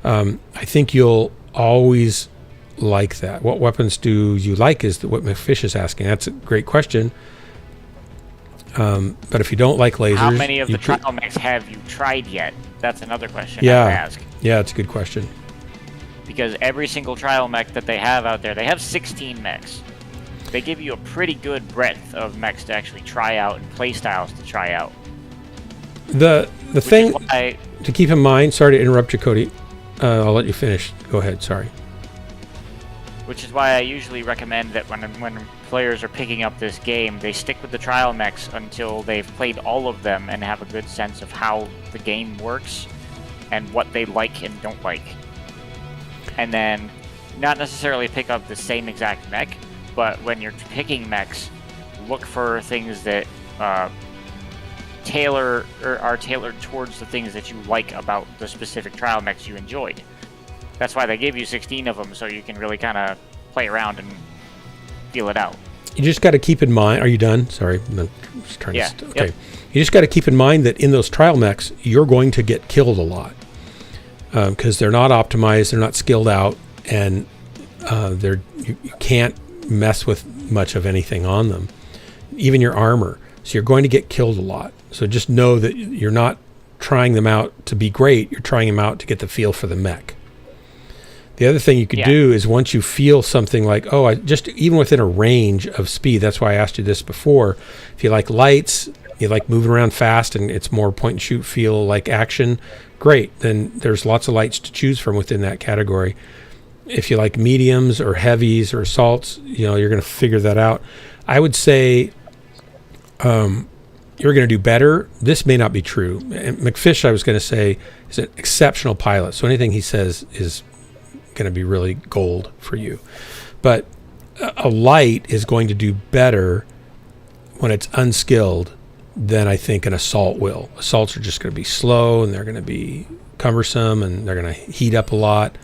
I think you'll always like that. What weapons do you like is what McFish is asking. That's a great question. But if you don't like lasers... How many of the trial mechs have you tried yet? That's another question I would ask. Yeah, it's a good question. Because every single trial mech that they have out there, they have 16 mechs. They give you a pretty good breadth of mechs to actually try out and play styles to try out. The thing to keep in mind, sorry to interrupt you, Cody. I'll let you finish. Go ahead, sorry. Which is why I usually recommend that when players are picking up this game, they stick with the trial mechs until they've played all of them and have a good sense of how the game works and what they like and don't like. And then not necessarily pick up the same exact mech, but when you're picking mechs, look for things that are tailored towards the things that you like about the specific trial mechs you enjoyed. That's why they gave you 16 of them, so you can really kind of play around and feel it out. You just got to keep in mind. Are you done? Sorry, I'm just trying Yeah. to. Okay. Yep. You just got to keep in mind that in those trial mechs, you're going to get killed a lot because they're not optimized, they're not skilled out, and you can't mess with much of anything on them, even your armor. So you're going to get killed a lot. So just know that you're not trying them out to be great. You're trying them out to get the feel for the mech. The other thing you could do is once you feel something like, oh, even within a range of speed, that's why I asked you this before. If you like lights, you like moving around fast and it's more point and shoot feel like action, great. Then there's lots of lights to choose from within that category. If you like mediums or heavies or assaults, you're going to figure that out. I would say you're going to do better. This may not be true. And McFish, I was going to say, is an exceptional pilot. So anything he says is going to be really gold for you. But a light is going to do better when it's unskilled than I think an assault will. Assaults are just going to be slow and they're going to be cumbersome and they're going to heat up a lot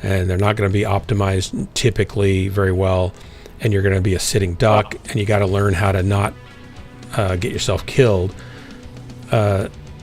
and they're not going to be optimized typically very well, and you're going to be a sitting duck and you got to learn how to not get yourself killed.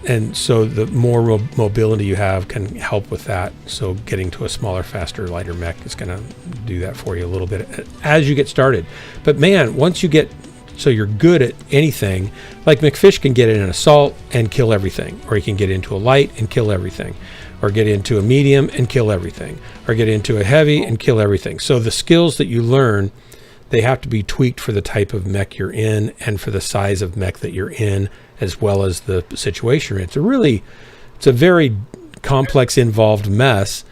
And so the more mobility you have can help with that. So getting to a smaller, faster, lighter mech is going to do that for you a little bit as you get started. But man, once you get so you're good at anything, like McFish can get in an assault and kill everything, or he can get into a light and kill everything, or get into a medium and kill everything, or get into a heavy and kill everything. So the skills that you learn, they have to be tweaked for the type of mech you're in and for the size of mech that you're in, as well as the situation. It's a very complex, involved mess.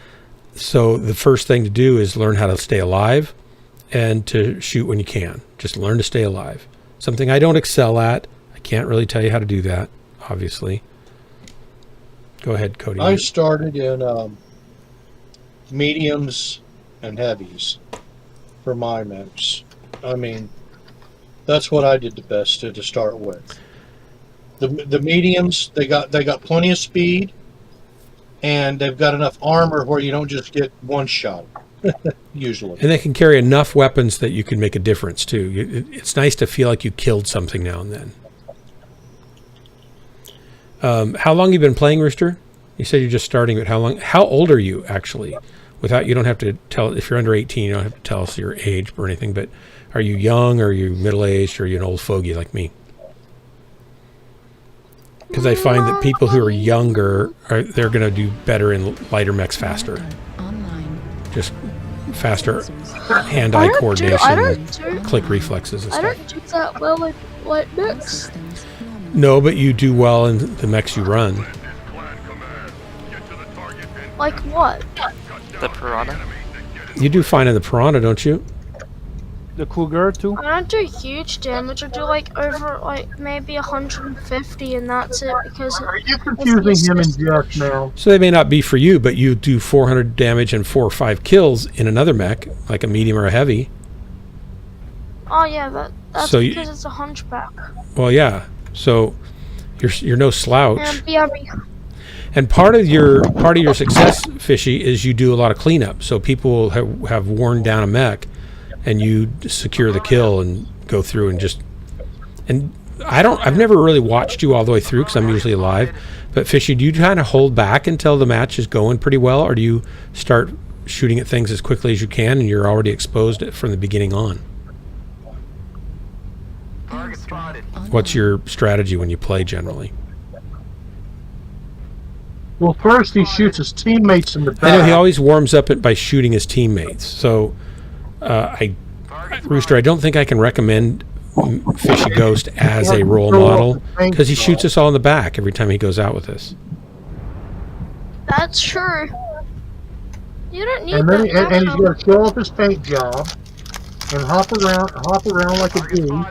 So the first thing to do is learn how to stay alive and to shoot when you can. Just learn to stay alive. Something I don't excel at. I can't really tell you how to do that, obviously. Go ahead, Cody. I started in mediums and heavies for my mechs. I mean, that's what I did the best to start with. The mediums, they got plenty of speed, and they've got enough armor where you don't just get one shot, usually. And they can carry enough weapons that you can make a difference too. It's nice to feel like you killed something now and then. How long have you been playing, Rooster? You said you're just starting, but how long? How old are you actually? You don't have to tell, if you're under 18, you don't have to tell us your age or anything, but are you young, or are you middle-aged, or are you an old fogey like me? Because I find that people who are younger, they're going to do better in lighter mechs faster. Just faster hand-eye coordination, click reflexes and stuff. I don't do that well with light mechs. No, but you do well in the mechs you run. Like what? The Piranha? You do fine in the Piranha, don't you? The Cougar too? I don't do huge damage. I do like over maybe 150, and that's it because you're confusing him and Jeff now. So they may not be for you, but you do 400 damage and 4 or 5 kills in another mech, like a medium or a heavy. Oh yeah, that's so because it's a hunchback. Well, yeah. So you're no slouch. And BRB. And part of your success, Fishy, is you do a lot of cleanup. So people have worn down a mech, and you secure the kill and go through and I've never really watched you all the way through because I'm usually alive. But Fishy, do you kind of hold back until the match is going pretty well, or do you start shooting at things as quickly as you can and you're already exposed from the beginning on? What's your strategy when you play generally? Well, first he shoots his teammates in the back. I know he always warms up by shooting his teammates. So, Rooster, I don't think I can recommend Fishy Ghost as a role model because he shoots us all in the back every time he goes out with us. That's true. You don't need and that. And he's going to show off his paint job and hop around like a dude.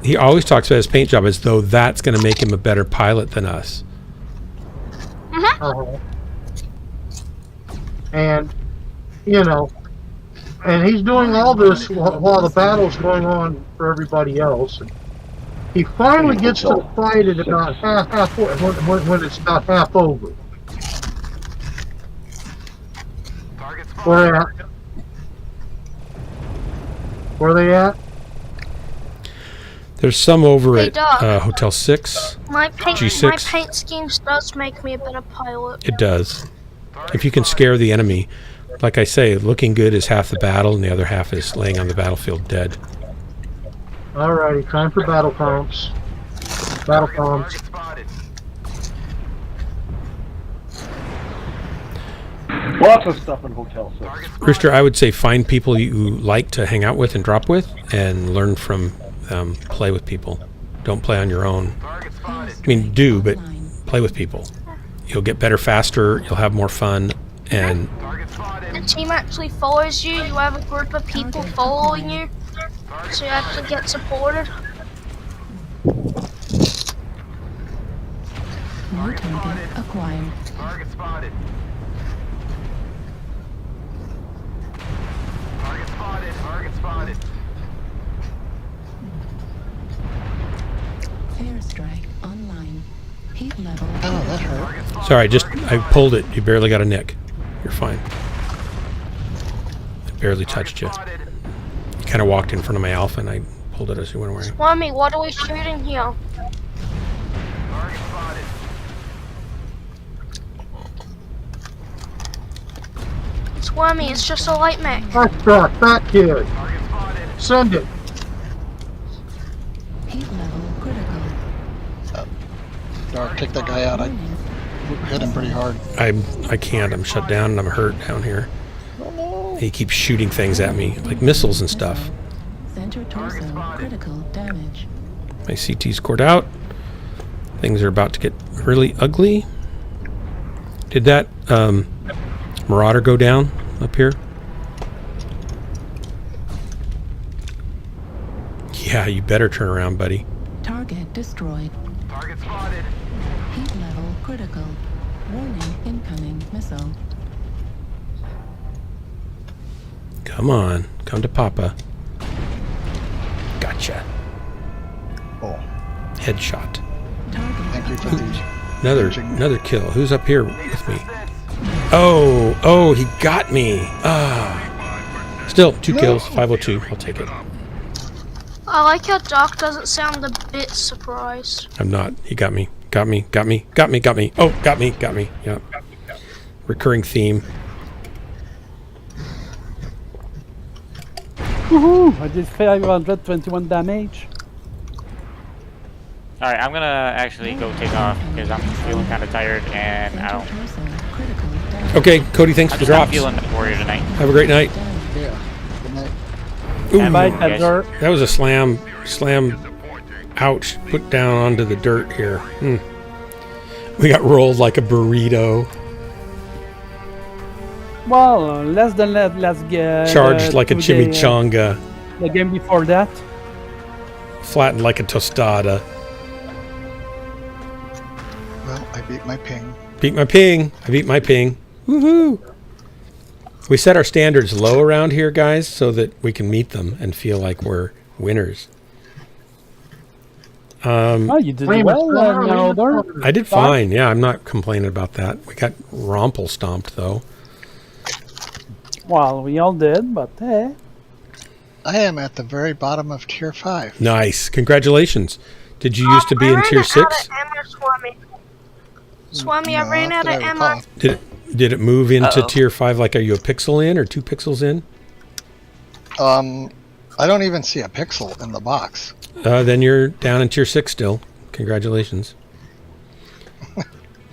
He always talks about his paint job as though that's going to make him a better pilot than us. And, and he's doing all this while the battle's going on for everybody else. He finally gets to the fight at about half when it's about half over. Where at? Where are they at? There's some over Hey, at Doc. Hotel 6. My paint G6. schemes does make me a better pilot. It does. If you can scare the enemy, like I say, looking good is half the battle, and the other half is laying on the battlefield dead. Alrighty, time for battle comps. Battle comps. Lots of stuff in Hotel 6. Rooster, I would say find people you like to hang out with and drop with, and learn from them. Play with people. Don't play on your own. I mean, do, but play with people. You'll get better faster, you'll have more fun, and The team actually follows you. You have a group of people following you, so you actually get supported. New target acquired. Target spotted. Target spotted. Target spotted. Airstrike online. Heat level. Oh, that hurt. sorry, I pulled it. You barely got a nick. You're fine. I barely touched you. You kind of walked in front of my alpha, and I pulled it as you went away. Swami, what are we shooting here? Target spotted. Swami, it's just a light mech. Fast track, fat kid. Send it. Heat level critical. Dark, take that guy out. I hit him pretty hard. I can't. I'm shut down, and I'm hurt down here. He keeps shooting things at me, like missiles and stuff. Center torso critical damage. My CT's scored out. Things are about to get really ugly. Did that Marauder go down up here? Yeah, you better turn around, buddy. Target destroyed. Target spotted. Heat level critical. Warning incoming missile. Come on, come to Papa. Gotcha. Oh, Headshot. thank you for these. Another kill. Who's up here with me? Oh, he got me. Still, 2 kills, 502. I'll take it. I like how Doc doesn't sound a bit surprised. I'm not. He got me. Got me. Oh, got me. Yep. Recurring theme. Woohoo! I did 521 damage. Alright, I'm gonna actually go take off because I'm feeling kind of tired and I don't. Okay, Cody, thanks for the I'm drops. feeling Mechwarrior tonight. Have a great night. Yeah. Good night. Ooh, Guys. that was a slam. Ouch. Put down onto the dirt here. We got rolled like a burrito. Well, less than let's get Charged like a chimichanga. The game before that. Flattened like a tostada. Well, I beat my ping. I beat my ping. Woohoo! We set our standards low around here, guys, so that we can meet them and feel like we're winners. Oh, you did well, Marauder. I did fine. Yeah, I'm not complaining about that. We got romple stomped, though. Well, we all did, but hey. I am at the very bottom of tier 5. Nice. Congratulations. Did you used to be in tier 6? Swami, I ran out of ammo. Did it move into tier 5? Like, are you a pixel in or 2 pixels in? I don't even see a pixel in the box. Then you're down in tier 6 still. Congratulations.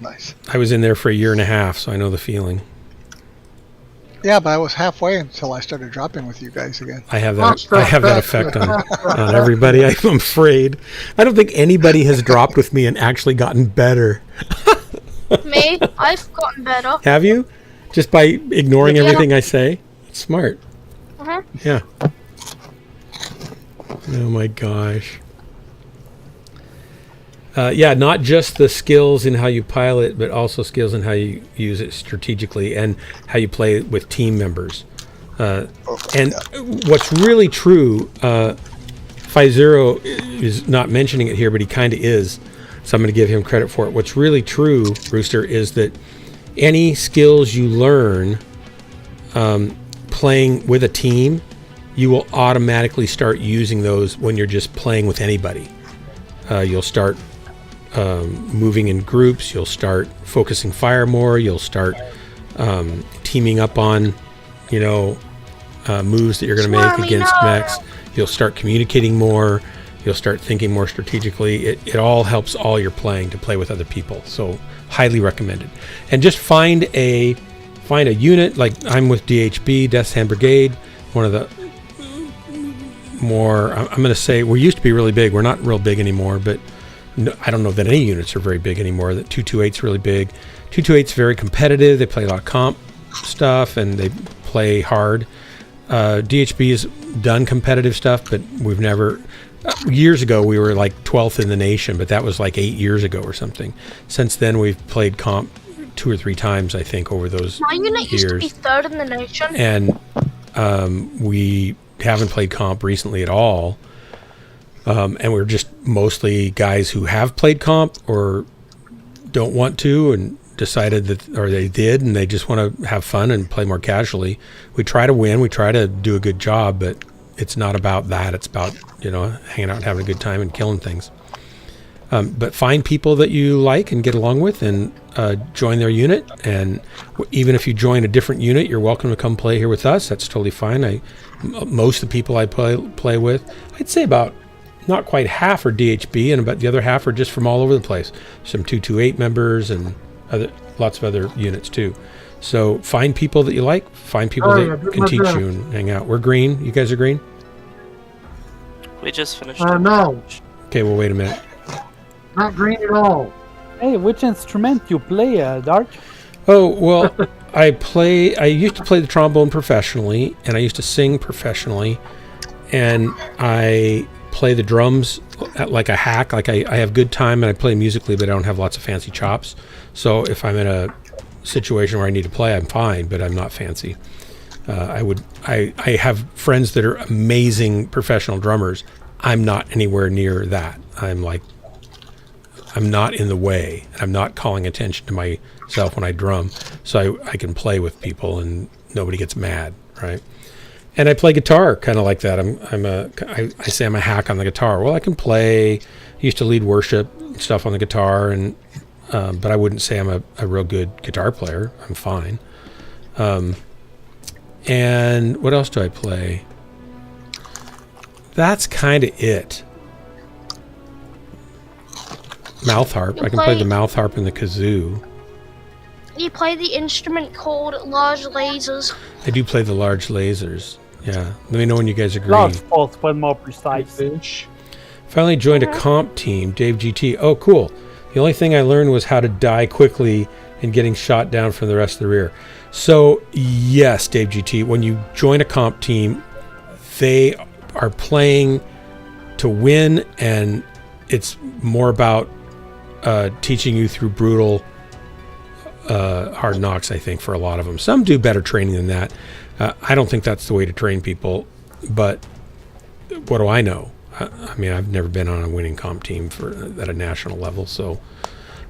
Nice. I was in there for a year and a half, so I know the feeling. Yeah, but I was halfway until I started dropping with you guys again. I have that effect on everybody, I'm afraid. I don't think anybody has dropped with me and actually gotten better. Me? I've gotten better. Have you? Just by ignoring everything I say? It's smart. Yeah. Oh my gosh. Yeah, not just the skills in how you pilot, but also skills in how you use it strategically and how you play with team members. And what's really true Zero is not mentioning it here, but he kind of is. So I'm going to give him credit for it. What's really true, Rooster, is that any skills you learn playing with a team, you will automatically start using those when you're just playing with anybody. You'll start moving in groups. You'll start focusing fire more. You'll start teaming up on, moves that you're going to make against mechs. You'll start communicating more. You'll start thinking more strategically. It all helps all your playing to play with other people. So highly recommended. And just find a unit, like I'm with DHB, Death's Hand Brigade, one of the more, I'm going to say, we used to be really big. We're not real big anymore, but no, I don't know that any units are very big anymore. That 228's really big. 228's very competitive. They play a lot of comp stuff and they play hard. DHB has done competitive stuff, but we've never... years ago, we were like 12th in the nation, but that was like 8 years ago or something. Since then, we've played comp 2 or 3 times, I think, over those My unit years. used to be 3rd in the nation. And we haven't played comp recently at all. And we're just mostly guys who have played comp or don't want to and decided that, or they did, and they just want to have fun and play more casually. We try to win. We try to do a good job, but it's not about that. It's about, hanging out and having a good time and killing things. But find people that you like and get along with and join their unit. And even if you join a different unit, you're welcome to come play here with us. That's totally fine. Most of the people I play with, I'd say about not quite half are DHB, and about the other half are just from all over the place. Some 228 members and lots of other units too. So find people that you like. Find people that can teach you and hang out. We're green. You guys are green? We just finished. No. Okay, well, wait a minute. Not green at all. Hey, which instrument you play, Dark? Oh, well, I used to play the trombone professionally, and I used to sing professionally, and I play the drums like a hack. Like I have good time and I play musically, but I don't have lots of fancy chops. So if I'm in a situation where I need to play, I'm fine, but I'm not fancy. I have friends that are amazing professional drummers. I'm not anywhere near that. I'm not in the way. I'm not calling attention to myself when I drum, so I can play with people and nobody gets mad, right? And I play guitar kind of like that. I say I'm a hack on the guitar. Well, I can play. I used to lead worship stuff on the guitar, and but I wouldn't say I'm a real good guitar player. I'm fine. And what else do I play? That's kind of it. Mouth harp. I can play the mouth harp and the kazoo. You play the instrument called large lasers. I do play the large lasers. Yeah. Let me know when you guys agree. Large pulse, but more precise. Finally joined a comp team, Dave GT. Oh, cool. The only thing I learned was how to die quickly and getting shot down from the rest of the rear. So, yes, Dave GT, when you join a comp team, they are playing to win, and it's more about teaching you through brutal hard knocks, I think, for a lot of them. Some do better training than that. I don't think that's the way to train people, but what do I know? I mean, I've never been on a winning comp team at a national level, so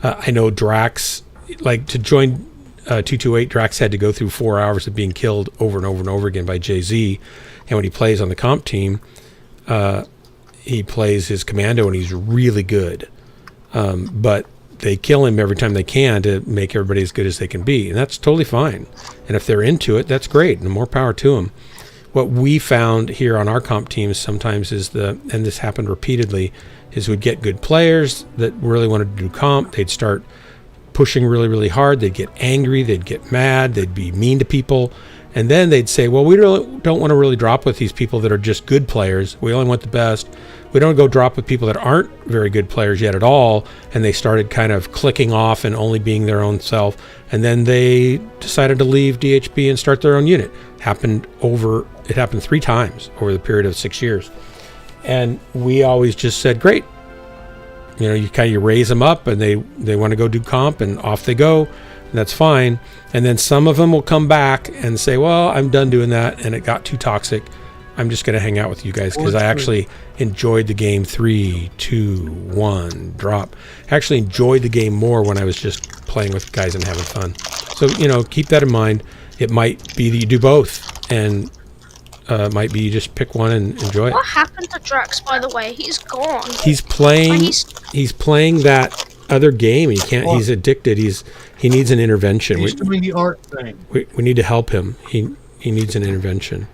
I know Drax, like to join 228, Drax had to go through 4 hours of being killed over and over and over again by Jay-Z, and when he plays on the comp team, he plays his commando and he's really good, but they kill him every time they can to make everybody as good as they can be, and that's totally fine. And if they're into it, that's great, and more power to them. What we found here on our comp teams sometimes is and this happened repeatedly, is we'd get good players that really wanted to do comp. They'd start pushing really, really hard. They'd get angry. They'd get mad. They'd be mean to people. And then they'd say, well, we don't want to really drop with these people that are just good players. We only want the best. We don't go drop with people that aren't very good players yet at all. And they started kind of clicking off and only being their own self. And then they decided to leave DHB and start their own unit. It happened 3 times over the period of 6 years. And we always just said, great. You know, you raise them up and they want to go do comp and off they go. And that's fine. And then some of them will come back and say, well, I'm done doing that and it got too toxic. I'm just going to hang out with you guys because I actually enjoyed the game. 3, 2, 1, drop. I actually enjoyed the game more when I was just playing with guys and having fun. So, you know, keep that in mind. It might be that you do both, and might be you just pick one and enjoy it. What happened to Drax, by the way? He's gone. He's playing. He's playing that other game. He can't. He's addicted. He needs an intervention. He's doing the art thing. We need to help him. He needs an intervention.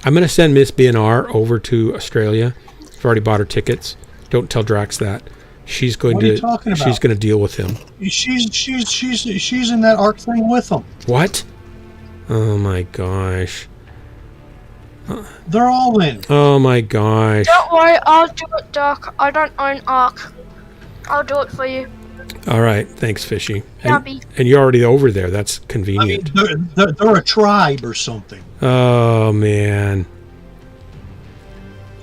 I'm going to send Miss BNR over to Australia. I've already bought her tickets. Don't tell Drax that. She's going What are you talking about? She's going to deal with him. She's in that art thing with him. What? Oh my gosh. They're all in. Oh my gosh. Don't worry, I'll do it, Doc. I don't own Ark. I'll do it for you. All right, thanks, Fishy. Yabby. And you're already over there. That's convenient. I mean, they're a tribe or something. Oh man.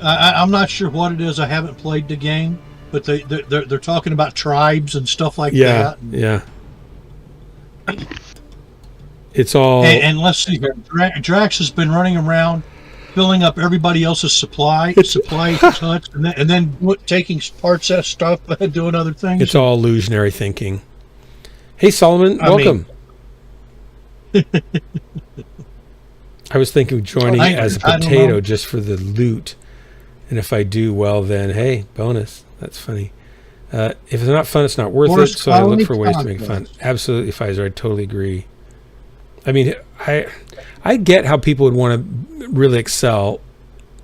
I'm not sure what it is. I haven't played the game, but they're talking about tribes and stuff like that. Yeah. It's all. And let's see here. Drax has been running around, filling up everybody else's supply huts, and then taking parts of stuff and doing other things. It's all illusionary thinking. Hey, Solomon, welcome. I was thinking of joining as a potato just for the loot. And if I do well, then, hey, bonus. That's funny. If it's not fun, it's not worth it. So I look for ways to make it fun. Absolutely, Pfizer. I totally agree. I mean, I get how people would want to really excel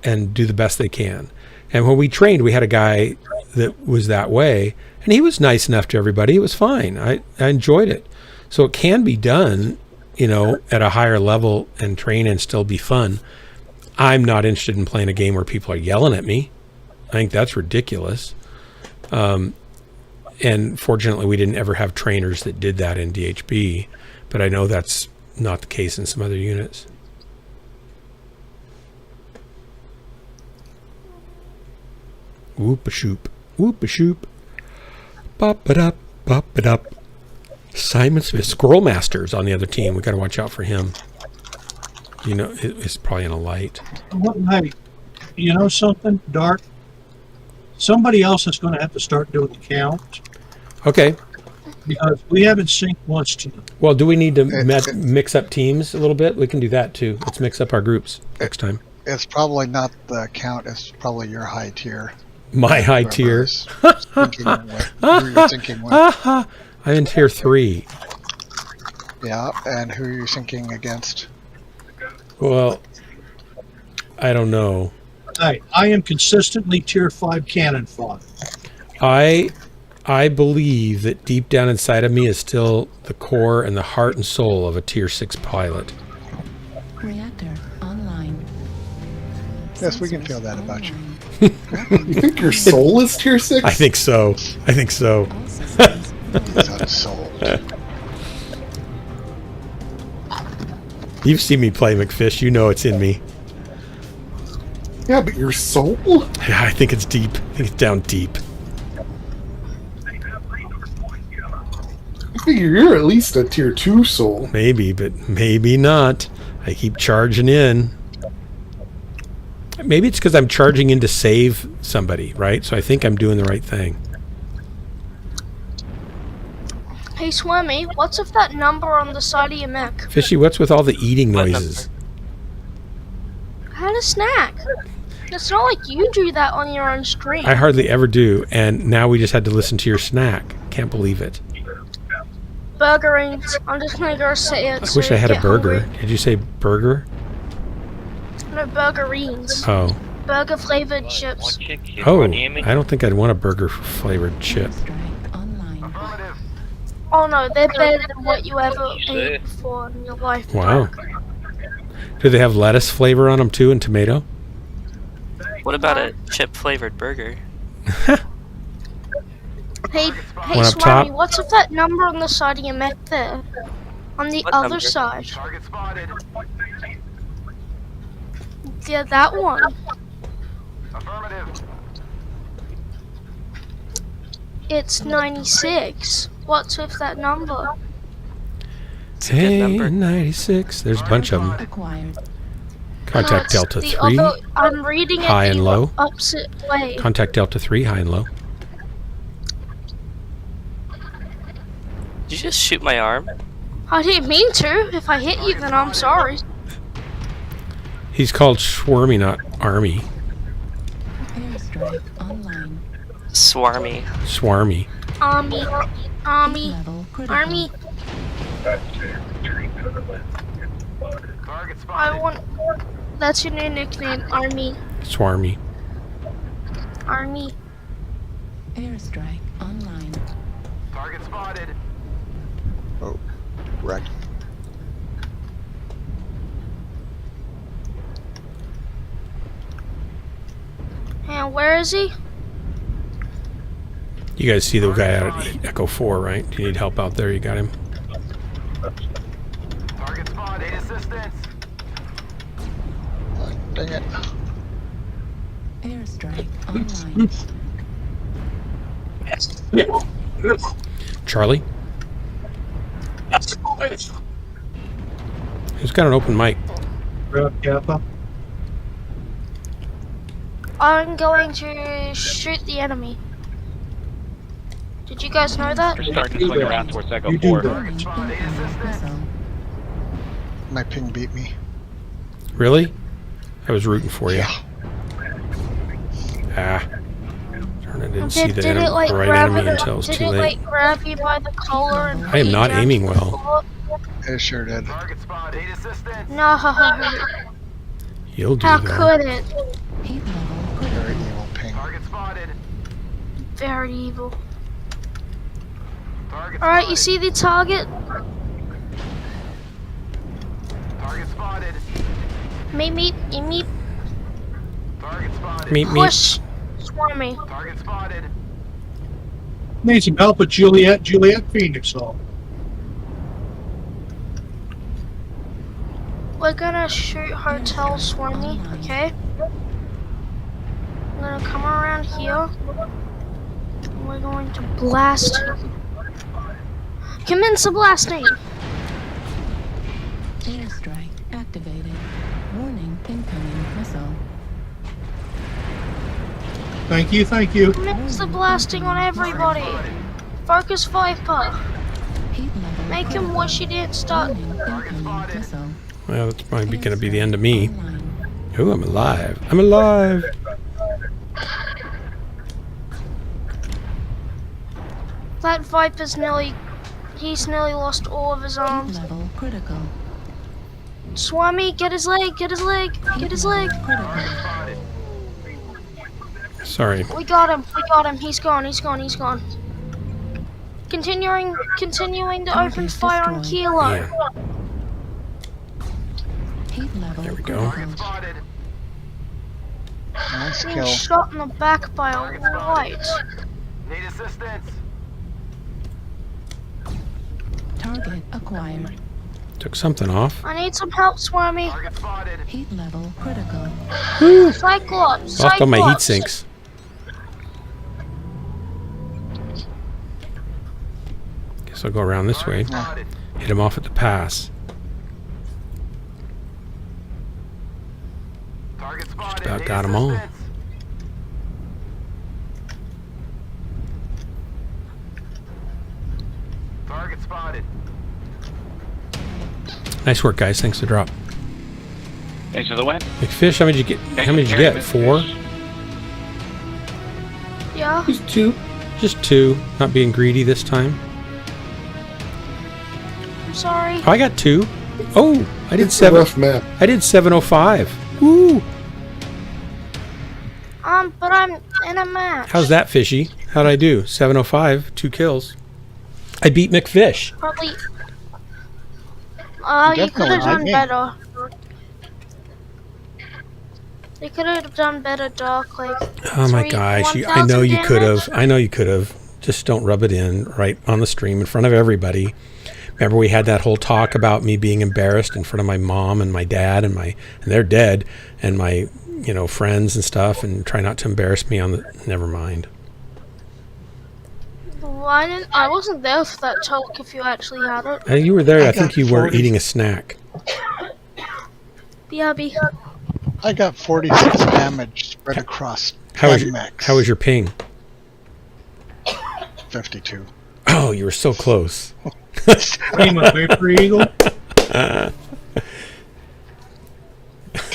and do the best they can. And when we trained, we had a guy that was that way, and he was nice enough to everybody. It was fine. I enjoyed it. So it can be done, you know, at a higher level and train and still be fun. I'm not interested in playing a game where people are yelling at me. I think that's ridiculous. And fortunately, we didn't ever have trainers that did that in DHB, but I know that's not the case in some other units. Whoop-a-shoop, whoop-a-shoop, bop-a-dup, bop-a-dup. Simon Smith, Squirrel Master's on the other team. We got to watch out for him. You know, it's probably in a light. Hey, you know something, Dark? Somebody else is going to have to start doing the count. Okay. Because we haven't synced once to them. Well, do we need to mix up teams a little bit? We can do that too. Let's mix up our groups next time. It's probably not the count. It's probably your high tier. My high tier. I'm in tier 3. Yeah, and who are you syncing against? Well, I don't know. I am consistently tier 5 cannon fodder. I believe that deep down inside of me is still the core and the heart and soul of a tier 6 pilot. Reactor online. Yes, we can feel that about you. You think your soul is tier 6? I think so. He's unsold. You've seen me play McFish. You know it's in me. Yeah, but your soul? Yeah, I think it's deep. I think it's down deep. I figure you're at least a tier 2 soul. Maybe, but maybe not. I keep charging in. Maybe it's because I'm charging in to save somebody, right? So I think I'm doing the right thing. Hey, Swimmy, what's with that number on the side of your mech? Fishy, what's with all the eating noises? I had a snack. It's not like you do that on your own stream. I hardly ever do, and now we just had to listen to your snack. Can't believe it. Burgerings. I'm just gonna go say it. I wish I had a burger. Did you say burger? No, burgerines. Oh. Burger flavored chips. Oh, I don't think I'd want a burger flavored chip. Oh no, they're better than what you ever ate before in your life. Wow. Do they have lettuce flavor on them too and tomato? What about a chip flavored burger? Hey, One up top. Swami, what's with that number on the side of your mech there? On the What other number? side. Yeah, that one. It's 96. What's with that number? Hey, 96. There's a bunch of them. Acquired. Contact No, Delta it's 3, the other, I'm reading it high and the low. opposite way. Contact Delta 3, high and low. Did you just shoot my arm? I didn't mean to. If I hit you, then I'm sorry. He's called Swarmy, not Army. Airstrike online. Swarmy. Swarmy. Army. Level critical. Army. I want. That's your new nickname, Army. Swarmy. Army. Airstrike online. Target spotted. Oh, wrecked. And where is he? You guys see the guy out at Echo 4, right? Do you need help out there? You got him? Target spotted. Assistance. Dang it. Airstrike online. Charlie? Who's got an open mic? I'm going to shoot the enemy. Did you guys know that? Starting to swing around towards Echo You do 4. that. My ping beat me. Really? I was rooting for you. Ah. Darn, I didn't see the Did it like right grab enemy it? until it was Did too it late. like grab you by the collar and? I am not put you aiming down to the well. floor? It sure did. Target spotted. Assistance. No. You'll do How though. could it? Heat level Very critical. evil ping. Target spotted. Very evil. Target All right, you spotted. see the target? Target spotted. Meep. Target spotted. Meet me. Push. Swarmy. Target spotted. Need some help with Juliet Phoenix on. We're gonna shoot Hotel Swarmy, okay? I'm gonna come around here. And we're going to blast. Commence the blasting! Airstrike activated. Warning, incoming missile. Thank you. Commence the blasting on everybody! Focus Viper! Heat level Make him wish he didn't start. warning, incoming missile. Well, that's probably going to be the end of me. Online. Oh, I'm alive. I'm alive. That Viper's he's nearly lost all of his Heat arms. level critical. Swarmy, get his leg! Critical. Sorry. We got him, he's gone. Continuing to open fire on Kilo. Yeah. Heat level There we go. critical. Spotted. Nice Being kill. shot in the back by a light. Need assistance. Target acquired. Took something off. I need some help, Swarmy. Target spotted. Heat level critical. Cyclops. Lost all my heat Cyclops. sinks. Guess I'll go around this way. Spotted. Hit him off at the pass. Target spotted. about Need got 'em all. assistance. Target spotted. Nice work, guys. Thanks for the drop. Thanks for the win. McFish, how many did you get? How many did you get? 4? Yeah. Just 2. Just 2. Not being greedy this time. I'm sorry. Oh, I got 2. Oh, I did It's a 7. rough map. I did 705. Woo! But I'm in a match. How's that, Fishy? How'd I do? 705, 2 kills. I beat McFish. Probably. You could Definitely have done not me. better. You could have done better, Doc. Like. Oh my 3 gosh! I know 1,000 you could damage. have. I know you could have. Just don't rub it in right on the stream in front of everybody. Remember, we had that whole talk about me being embarrassed in front of my mom and my dad and they're dead, and my friends and stuff, and try not to embarrass me on the. Never mind. I wasn't there for that talk. If you actually had it. You were there. I I think got you were 40. eating a snack. BRB. I got 46 damage spread across How was 10 your, mechs. how was your ping? 52. Oh, you were so close. Team of Vapor Eagle.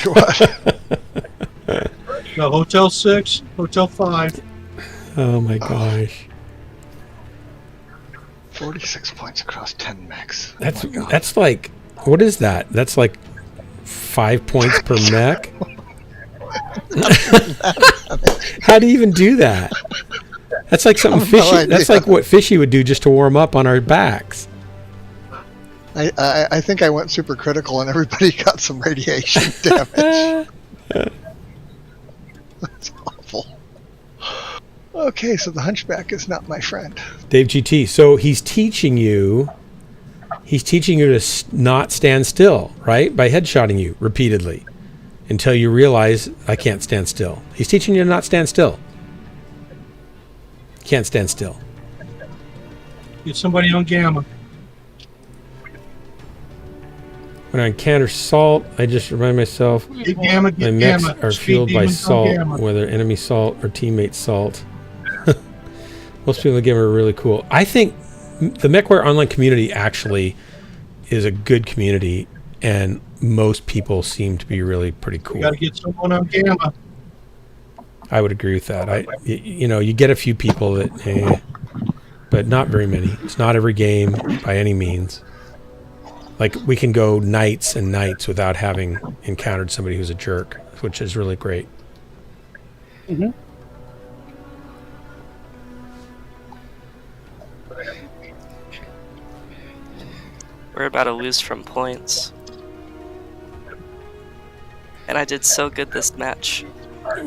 What? No, Hotel 6, Hotel 5. Oh my gosh. 46 points across 10 mechs. That's like, what is that? That's like 5 points per mech? How do you even do that? That's like something fishy. That's like what Fishy would do just to warm up on our backs. I think I went super critical and everybody got some radiation damage. That's awful. Okay, so the hunchback is not my friend. Dave GT. So he's teaching you to not stand still, right? By headshotting you repeatedly until you realize I can't stand still. He's teaching you to not stand still. Can't stand still. Get somebody on Gamma. When I encounter salt, I just remind myself Get Gamma, my get mechs Gamma. are Speed fueled by demons on salt, Gamma. whether enemy salt or teammate salt. Most people in the game are really cool. I think the Mechwarrior online community actually is a good community, and most people seem to be really pretty cool. You got to get someone on Gamma. I would agree with that. You get a few people that, but not very many. It's not every game by any means. Like, we can go nights and nights without having encountered somebody who's a jerk, which is really great. Mm-hmm. We're about to lose from points. And I did so good this match.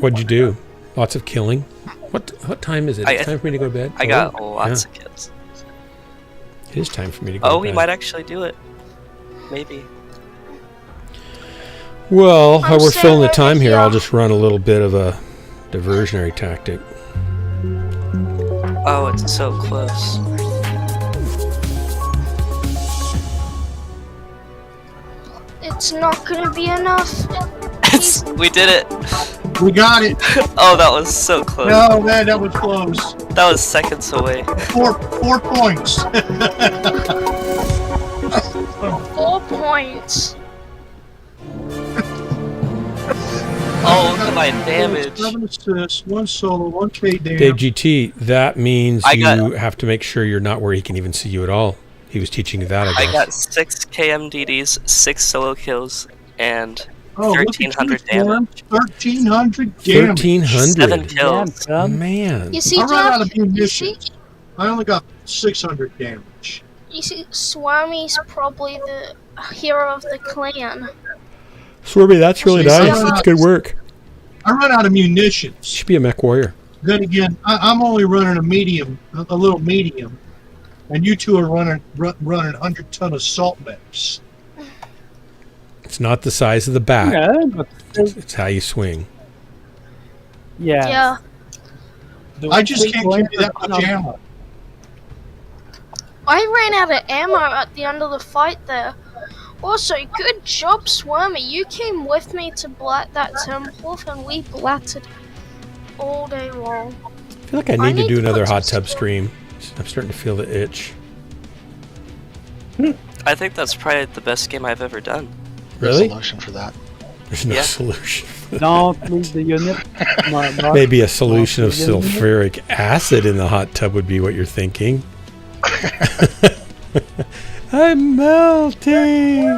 What'd you do? Lots of killing? What time is it? It's time for me to go to bed? I got lots of kills. It is time for me to go to Oh, bed. we might actually do it. Maybe. Well, while we're filling the right time here, here. I'll just run a little bit of a diversionary tactic. Oh, it's so close. It's not gonna be enough. We did it. We got it. Oh, that was so close. No, man, that was close. That was seconds away. 4 points. 4 points. Oh, look at my damage. 7 assists, 1 solo, 1K damage. Dave GT, that means I you got- have to make sure you're not where he can even see you at all. He was teaching you that, I I guess. got 6 KMDDs, 6 solo kills, and Oh, look at 1,300 you, Storm. damage. 1,300 damage. 1,300. 7 kills. Man. You see, I ran out Jack? of You munitions. see, I only got 600 damage. Swarmy's probably the hero of the clan. Swerby, that's really See, nice. That's good work. I run out of munitions. Should be a Mechwarrior. Then again, I'm only running a medium, a little medium, and you two are running 100-ton assault mechs. It's not the size of the bat. Yeah, but It's how you swing. yeah. Yeah. I just can't carry that much ammo. I ran out of ammo at the end of the fight there. Also, good job, Swarmy. You came with me to blat that temple, and we blatted all day long. I feel like I need to do another hot tub stream. I'm starting to feel the itch. I think that's probably the best game I've ever done. Really? Solution for that. There's no Yeah. solution. Don't leave the unit. Maybe a solution of sulfuric acid in the hot tub would be what you're thinking. I'm melting.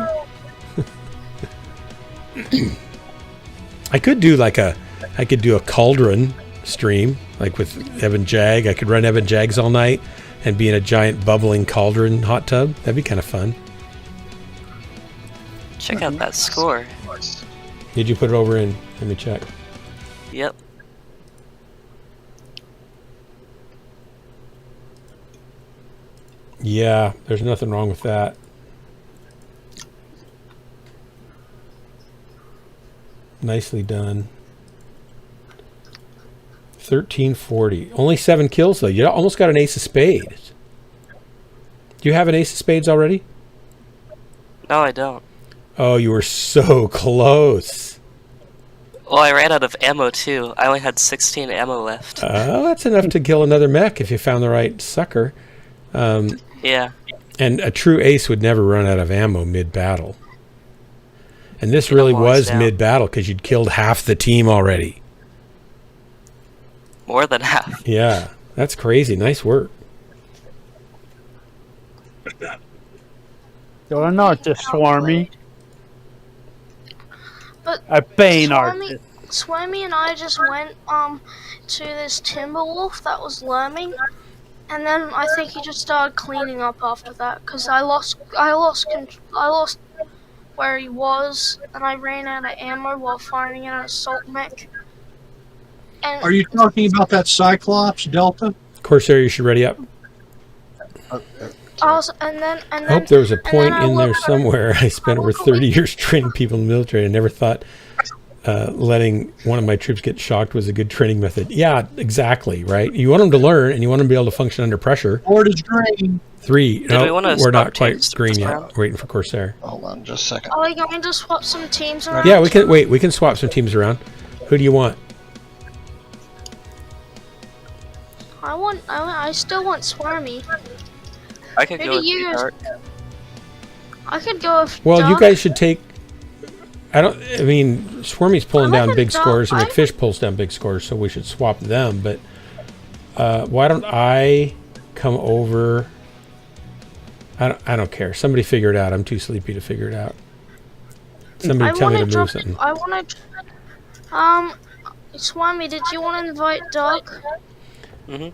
I could do a cauldron stream, like with Evan Jag. I could run Evan Jags all night and be in a giant bubbling cauldron hot tub. That'd be kind of fun. Check out that score. Did you put it over in? Let me check. Yep. Yeah, there's nothing wrong with that. Nicely done. 1340. Only 7 kills, though. You almost got an ace of spades. Do you have an ace of spades already? No, I don't. Oh, you were so close. Well, I ran out of ammo too. I only had 16 ammo left. That's enough to kill another mech if you found the right sucker. Yeah. And a true ace would never run out of ammo mid-battle. And this really was mid-battle because you'd killed half the team already. More than half. Yeah, that's crazy. Nice work. You're not just swarmy. But A Bane artist. Swarmy and I just went to this timber wolf that was lurming, and then I think he just started cleaning up after that because I lost where he was, and I ran out of ammo while firing an assault mech. And Are you talking about that Cyclops Delta? Corsair, you should ready up. also, and then I hope there was a point in there somewhere. I spent over 30 years training people in the military. I never thought letting one of my troops get shocked was a good training method. Yeah, exactly, right? You want them to learn, and you want them to be able to function under pressure. Board is green. 3. No, we're not quite green yet. round? We're waiting for Corsair. Hold on just a second. are we going to swap some teams around? Yeah, we can. Wait, we can swap some teams around. Who do you want? I still want Swarmy. I could Who go do with you- Dark. I could go with Well, you Dark. guys should take. I mean, Swarmy's pulling down big Dark. scores, and McFish pulls down big scores, so we should swap them. But why don't I come over? I don't care. Somebody figure it out. I'm too sleepy to figure it out. Somebody tell me to move something. I want to. Swami, did you want to invite Doc? Mhm.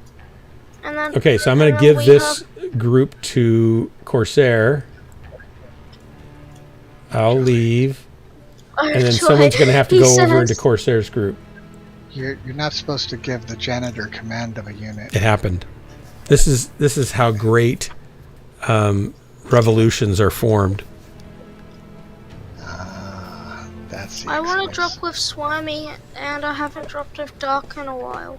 And then. Okay, so I'm going to give this group to Corsair. I'll leave, and then someone's going to have to go over into Corsair's group. You're not supposed to give the janitor command of a unit. It happened. This is how great revolutions are formed. That's. I want to drop with Swami, and I haven't dropped with Doc in a while.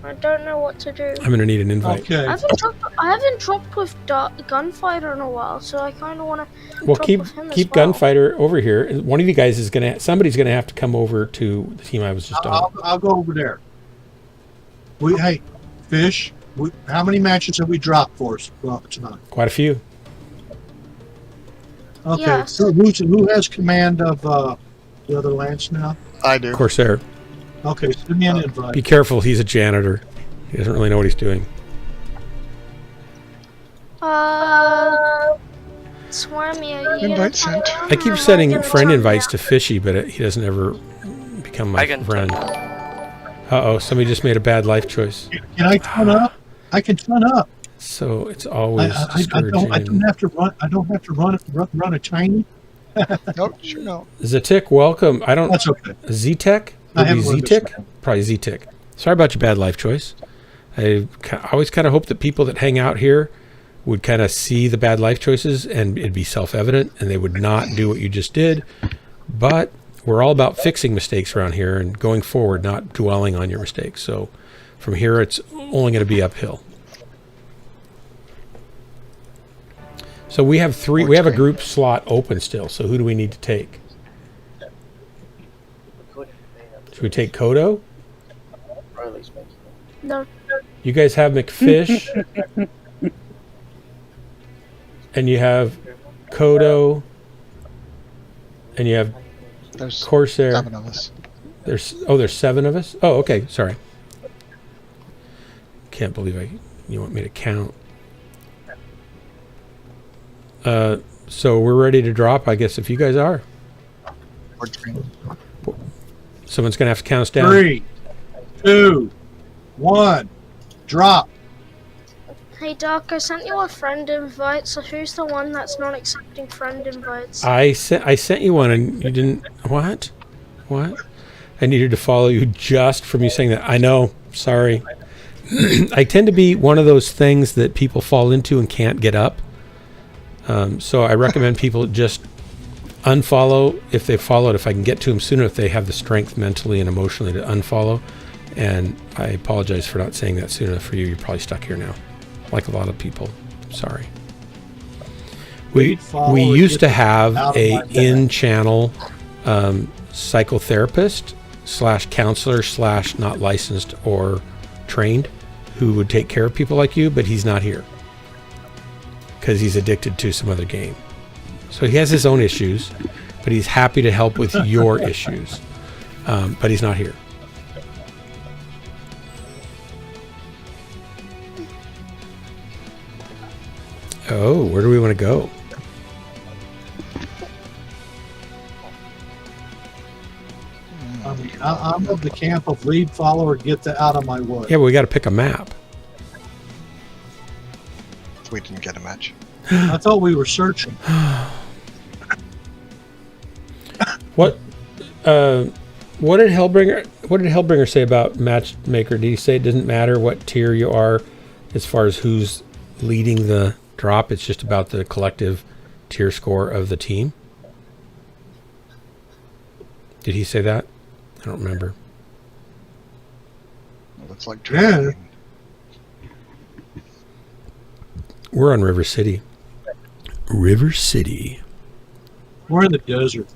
I don't know what to do. I'm going to need an invite. Okay. I haven't dropped with Gunfighter in a while, so I kind of want to. Well, drop keep with him as well. Gunfighter over here. One of you guys is going to. Somebody's going to have to come over to the team I was just on. I'll go over there. Hey, Fish. How many matches have we dropped for us tonight? Quite a few. Okay. Yes. So who has command of the other lance now? I do. Corsair. Okay, send me an invite. Be careful. He's a janitor. He doesn't really know what he's doing. Swarmy, are you Invite sent. I keep setting friend invites to Fishy, but he doesn't ever become my friend. Uh-oh, somebody just made a bad life choice. Can I turn up? I can turn up. So it's always I discouraging. don't have to run. I don't have to run a tiny. Nope, sure no. Zatik, welcome. I don't. That's okay. Z-Tech? I Maybe haven't learned this Z-Tick? Probably Z-Tick. Sorry about your bad life choice. I always kind of hope that people that hang out here would kind of see the bad life choices and it'd be self-evident and they would not do what you just did. But we're all about fixing mistakes around here and going forward, not dwelling on your mistakes. So from here, it's only going to be uphill. So we have three. We have a group slot open still. So who do we need to take? Should we take Kodo? No. You guys have McFish, and you have Kodo, and you have There's Corsair. 7 of us. There's 7 of us. Oh, okay. Sorry. Can't believe you want me to count. So we're ready to drop, I guess, if you guys are. Someone's going to have to count us down. 3, 2, 1, drop. Hey Doc, I sent you a friend invite, so who's the one that's not accepting friend invites? I sent you one and you didn't. What? I needed to follow you just from you saying that. I know. Sorry. I tend to be one of those things that people fall into and can't get up. So I recommend people just unfollow if they followed. If I can get to them sooner, if they have the strength mentally and emotionally to unfollow. And I apologize for not saying that sooner for you. You're probably stuck here now, like a lot of people. Sorry. We used to have a in-channel psychotherapist / counselor / not licensed or trained who would take care of people like you, but he's not here because he's addicted to some other game. So he has his own issues, but he's happy to help with your issues. But he's not here. Oh, where do we want to go? I'm of the camp of lead follower, get out of my way. Yeah, but we got to pick a map. We didn't get a match. I thought we were searching. What did Hellbringer say about Matchmaker? Did he say it doesn't matter what tier you are as far as who's leading the drop? It's just about the collective tier score of the team? Did he say that? I don't remember. It looks like Yeah. We're on River City. River City. We're in the desert.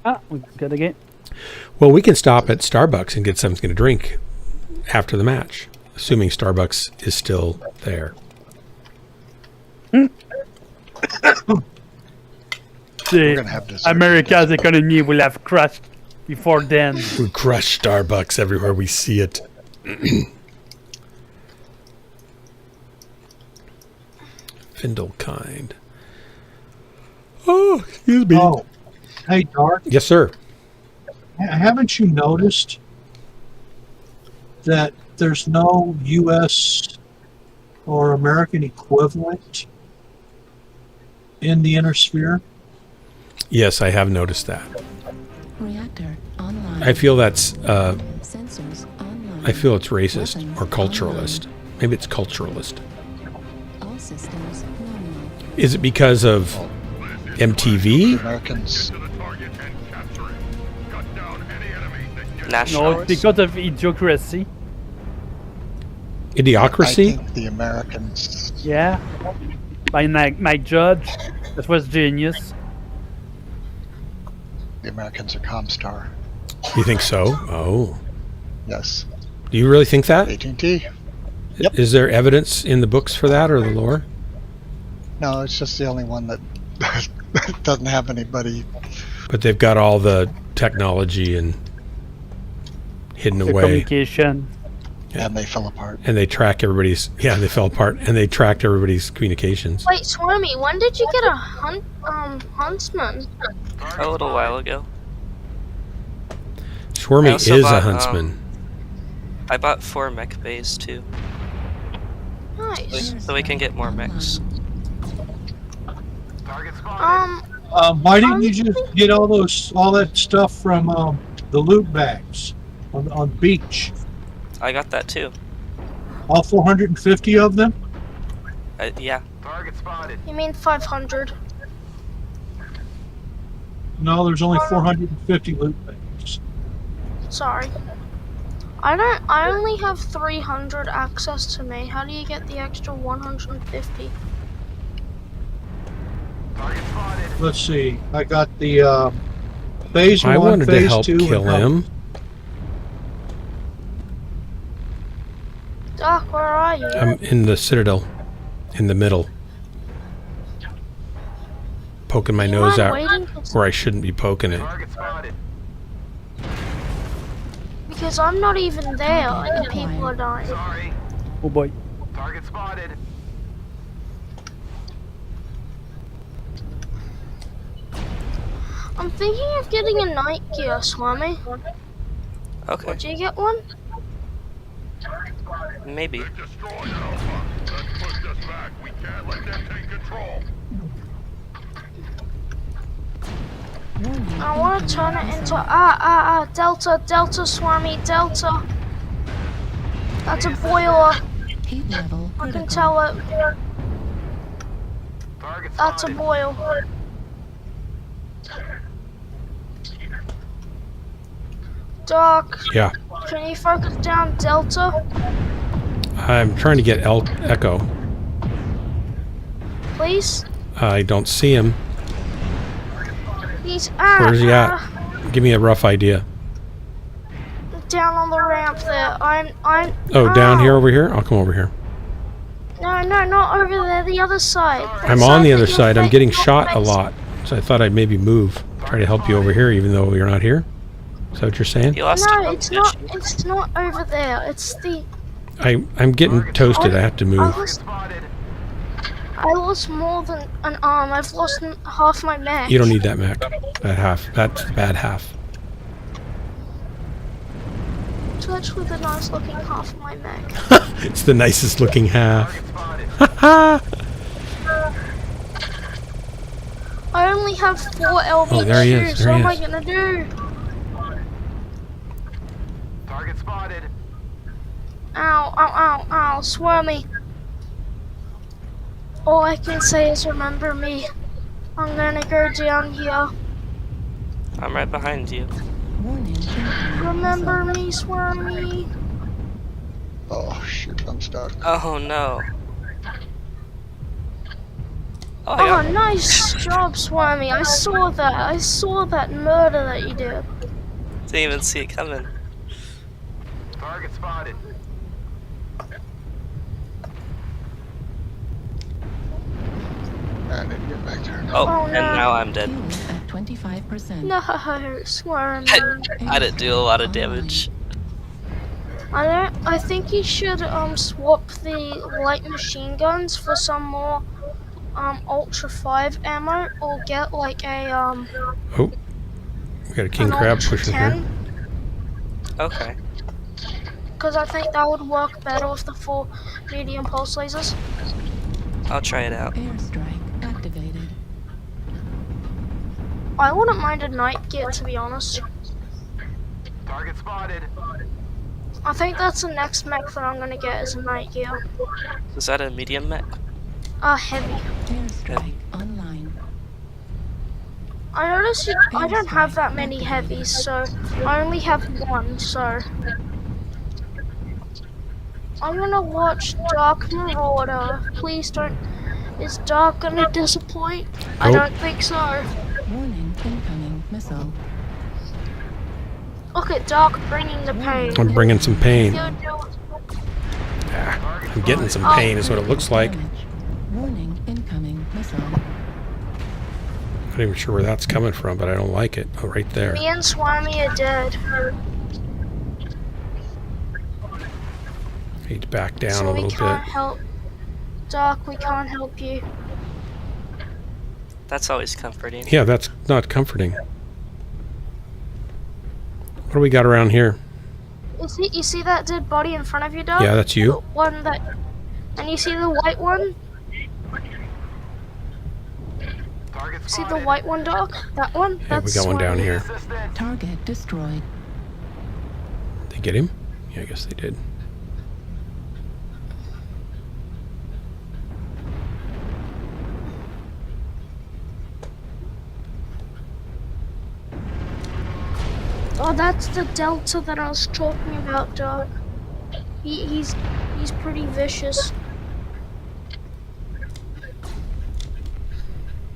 Ah, we got a game. Well, we can stop at Starbucks and get something to drink after the match, assuming Starbucks is still there. The America's economy will have crashed before then. We crush Starbucks everywhere we see it. Findelkind. Oh, excuse me. Oh, hey, Dark. Yes, sir. Haven't you noticed that there's no U.S. or American equivalent in the inner sphere? Yes, I have noticed that. Reactor online. I feel that's. Sensors online. I feel it's racist Weapons or culturalist. Maybe it's culturalist. All systems nominal. Is it because of MTV? Americans. No, Nationalists? it's because of idiocracy. Idiocracy? I think the Americans. Yeah. By my judge, that was genius. The Americans are Comstar. You think so? Oh. Yes. Do you really think that? AT&T. Yep. Is there evidence in the books for that or the lore? No, it's just the only one that doesn't have anybody. But they've got all the technology and hidden The away. communication. And they fell apart. And they track everybody's. Yeah, they fell apart, and they tracked everybody's communications. Wait, Swami, when did you get a huntsman? A little while ago. Swarmy I also is a bought, huntsman. I bought 4 mech bays too, Nice. so we can get more mechs. Why didn't you just get all that stuff from the loot bags on beach? I got that too. All 450 of them? Yeah. You mean 500? No, there's only 450 loot bags. Sorry. I only have 300 access to me. How do you get the extra 150? Let's see. I got the phase 1, I wanted to phase help 2, kill him. Doc, where are you? I'm in the Citadel, in the middle, poking my nose mind out waiting for where I shouldn't be poking it. Because I'm not even there and the people are dying. Oh boy. Target spotted. I'm thinking of getting a night gear, Swami. Okay. Would you get one? Maybe. I want to turn it into Delta, Swami, Delta. That's a boiler. Heat level I can critical. tell it. That's a boil. Doc, Yeah, can you focus down Delta? I'm trying to get Echo. Please? I don't see him. He's Where's he at? Give me a rough idea. Down on the ramp there. Oh, down here, over here? I'll come over here. No, not over there. The other side. I'm on the other side. I'm getting shot a lot. So I thought I'd maybe move. Try to help you over here, even though you're not here. Is that what you're saying? No, it's not. It's not over there. It's the. I'm getting toasted. I have to move. I lost more than an arm. I've lost half my mech. You don't need that mech. That half. That's the bad half. It's actually the nice looking half of my mech. It's the nicest looking half. I only have 4 LB2. Oh, there he is. There what he am I is. gonna do? Target spotted. Ow, ow, ow, ow, swarmy. All I can say is remember me. I'm gonna go down here. I'm right behind you. Remember me, swarmy. Oh shoot, I'm stuck. Oh no. Oh, nice job, Swarmy. I saw that. I saw that murder that you did. Didn't even see it coming. Target spotted. I need to get back there. Oh, Oh, and no. now I'm dead. At 25%. No, Swarmy. I didn't do a lot of damage. I think you should swap the light machine guns for some more Ultra 5 ammo, or get like a Oh, we got a king an crab Ultra pushing 10, here. Okay. because I think that would work better with the 4 medium pulse lasers. I'll try it out. Airstrike activated. I wouldn't mind a night gear, to be honest. Target spotted. I think that's the next mech that I'm gonna get is a night gear. Is that a medium mech? Heavy. Airstrike online. I noticed I don't have that many heavies, so I only have 1, so I'm gonna watch Dark Marauder. Please don't. Is Dark gonna disappoint? I Nope. don't think so. Warning, incoming missile. Look at Dark bringing the pain. I'm bringing some pain. You're doing- I'm getting some pain, is what it looks like. Warning, incoming missile. Not even sure where that's coming from, but I don't like it. Oh, right there. Me and Swami are dead. Need to back down So a we little can't bit. help. Dark, we can't help you. That's always comforting. Yeah, that's not comforting. What do we got around here? You see that dead body in front of you, Dark? Yeah, that's you. The one that, and you see the white one? See the white one, Dark? That one? Yeah, we got one down here. Target destroyed. They get him? Yeah, I guess they did. Oh, that's the Delta that I was talking about, Dark. He's pretty vicious.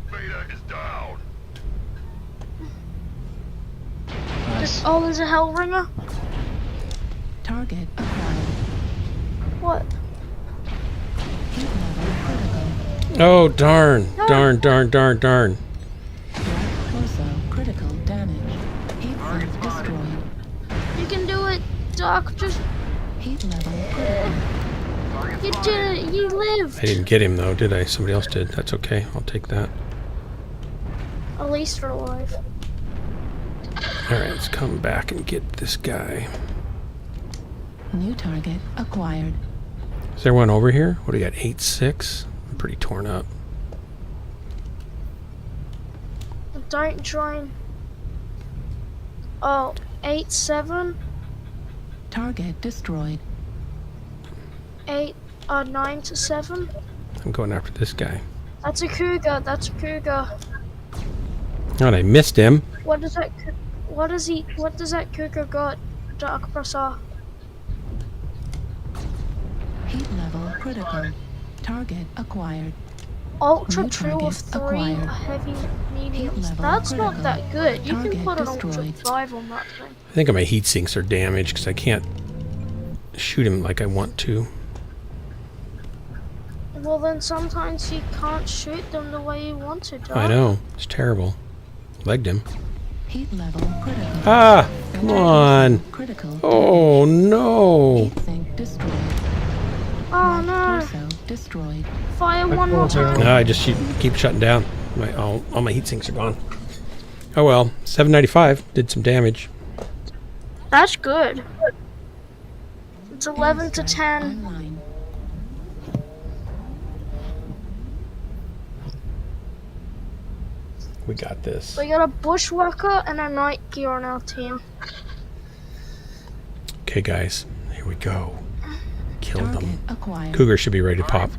Beta is down. Oh, there's a Hellringer? Target acquired. What? Heat level critical. Oh, darn. Darn, darn, darn, darn. Right torso critical damage. Heat sink destroyed. You can do it, Doc. Just Heat level critical. you did it. You lived. I didn't get him, though, did I? Somebody else did. That's okay. I'll take that. At least you're alive. Alright, let's come back and get this guy. New target acquired. Is there one over here? What do we got? 8-6? I'm pretty torn up. Don't join. Oh, 8-7, Target destroyed. 9 to 7. I'm going after this guy. That's a cougar. That's a cougar. Oh, and I missed him. What does that? What does he? What does that cougar got? Dark Prasar. Heat level critical. Target acquired. Ultra New 2 of target 3 acquired. heavy mediums. level That's not critical. that good. You can Target put an destroyed. Ultra 5 on that thing. I think my heat sinks are damaged because I can't shoot him like I want to. Well, then sometimes you can't shoot them the way you want to, Doc. I know. It's terrible. Legged him. Heat level critical. Ah! Come on! Critical. Oh, no! Heat sink destroyed. Oh no! Torso destroyed. Fire one more time. No, I just keep shutting down. All my heat sinks are gone. Oh well. 795. Did some damage. That's good. It's 11 to 10. Online. We got this. We got a bushwhacker and a night gear on our team. Okay, guys. Here we go. Kill Target them. acquired. Cougar should be ready to pop.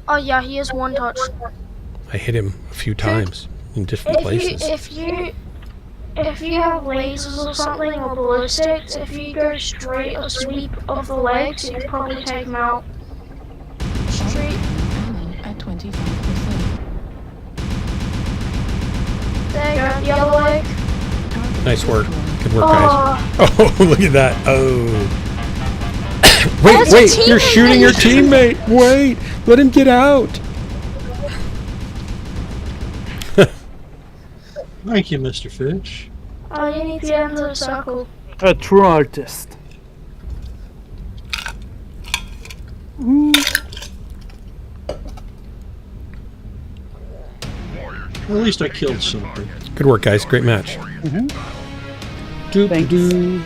Oh yeah, he has one touch. I hit him a few times in different places. If you have lasers or something or ballistics, if you go straight or sweep of the legs, you can probably take him out. Straight. Ammo at 25%. There you go, the other leg. Nice work. Good work, guys. Oh, look at that. Oh. Wait, That's a you're teammate. shooting your teammate. Wait, let him get out. Thank you, Mr. Fish. Oh, you need to get into the circle. A true artist. At least I killed something. Good work, guys. Great match. Doo-doo-doo.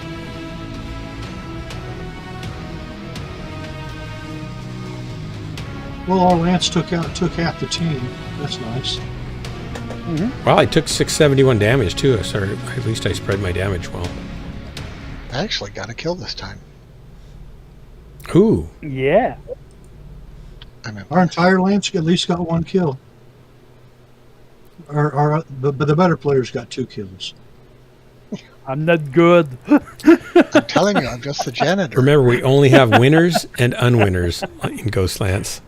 Well, our Lance took half the team. That's nice. Well, I took 671 damage too, so at least I spread my damage well. I actually got a kill this time. Ooh. Yeah. I mean, Our entire Lance at least got one kill. But the better players got 2 kills. I'm not good. I'm telling you, I'm just the janitor. Remember, we only have winners and unwinners in Ghost Lance.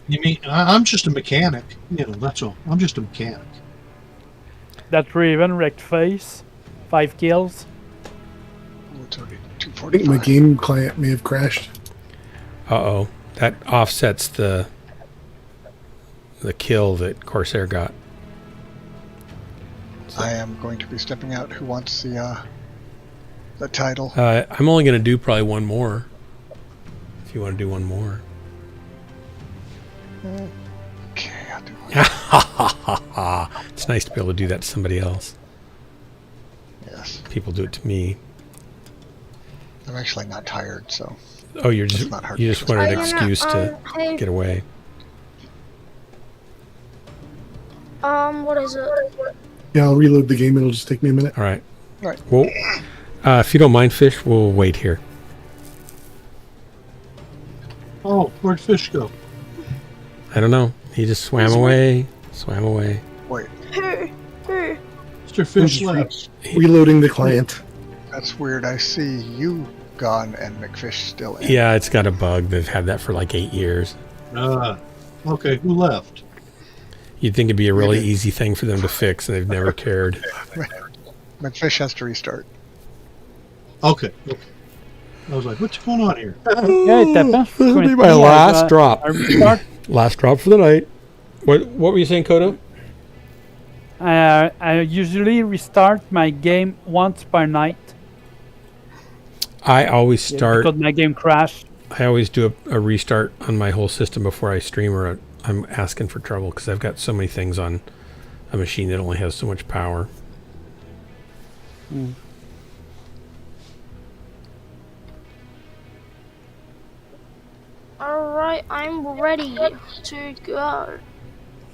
You mean I'm just a mechanic? You know, that's all. I'm just a mechanic. That Raven wrecked face. 5 kills. Oh, it's already I think 245. my game client may have crashed. Uh-oh. That offsets the kill that Corsair got. I am going to be stepping out. Who wants the title? I'm only going to do probably one more. If you want to do one more. Okay, I'll do one. It's nice to be able to do that to somebody else. Yes. People do it to me. I'm actually not tired, so. Oh, you It's just not hard. wanted an excuse to hey, get away. what is it? Yeah, I'll reload the game. It'll just take me a minute. All right. All right. Well, if you don't mind, Fish, we'll wait here. Oh, where'd Fish go? I don't know. He just swam away. Swam away. Wait, Who? Mr. Fish left. Reloading the client. that's weird. I see you gone and McFish still in. Yeah, it's got a bug. They've had that for like 8 years. Okay, who left? You'd think it'd be a really easy thing for them to fix, and they've never cared. McFish has to restart. Okay. I was like, what's going on here? This will be my last drop. Last drop for the night. What were you saying, Kodo? I usually restart my game once per night. I always start. Because my game crashed. I always do a restart on my whole system before I stream, or I'm asking for trouble because I've got so many things on a machine that only has so much power. Alright, I'm ready to go.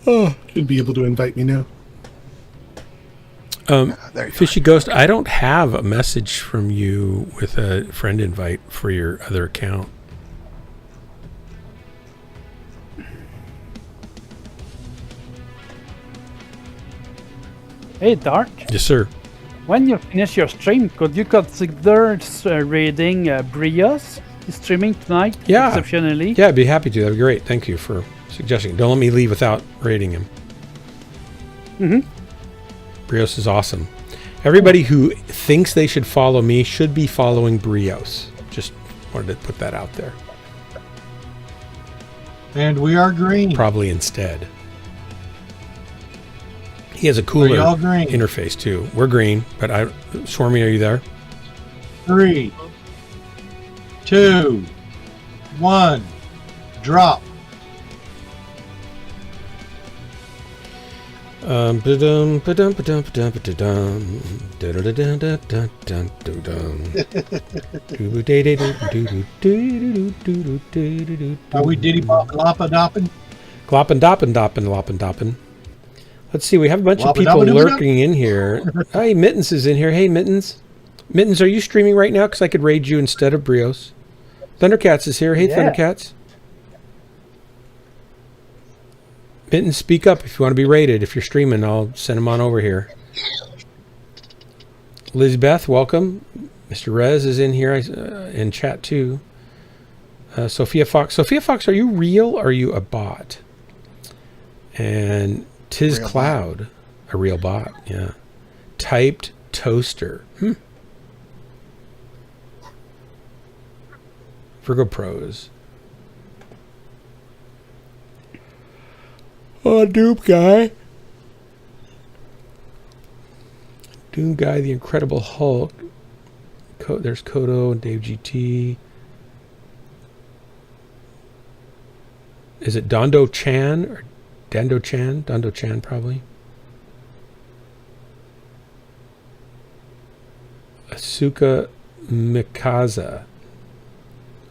Oh, should be able to invite me now. There you Fishy Ghost, I don't have a message from you with a friend invite for your other account. Hey, Dark. Yes, sir. When you finish your stream, could you consider raiding Brios? streaming tonight? Yeah. Exceptionally. Yeah, I'd be happy to. That'd be great. Thank you for suggesting. Don't let me leave without rating him. Brios is awesome. Everybody who thinks they should follow me should be following Brios. Just wanted to put that out there. And we are green. Probably instead. He has a cooler interface too. We're green, but Swarmy, are you there? 3, 2, 1, drop. Are we diddy loppa doppin'? Gloppin' doppin' doppin' loppin' doppin'. Let's see, we have a bunch of people lurking in here. Hey, Mittens is in here. Hey, Mittens. Mittens, are you streaming right now? Because I could raid you instead of Brios. Thundercats is here. Hey, yeah. Thundercats. Mittens, speak up if you want to be raided. If you're streaming, I'll send them on over here. Lizbeth, welcome. Mr. Rez is in here in chat too. Sophia Fox. Sophia Fox, are you real or are you a bot? And Tiz real Cloud, bot. A real bot, yeah. Typed Toaster. Virgo Pros. Oh, Doom Guy. Doom Guy, the Incredible Hulk. There's Kodo and Dave GT. Is it Dondo Chan or Dando Chan? Dondo Chan, probably. Asuka Mikaza.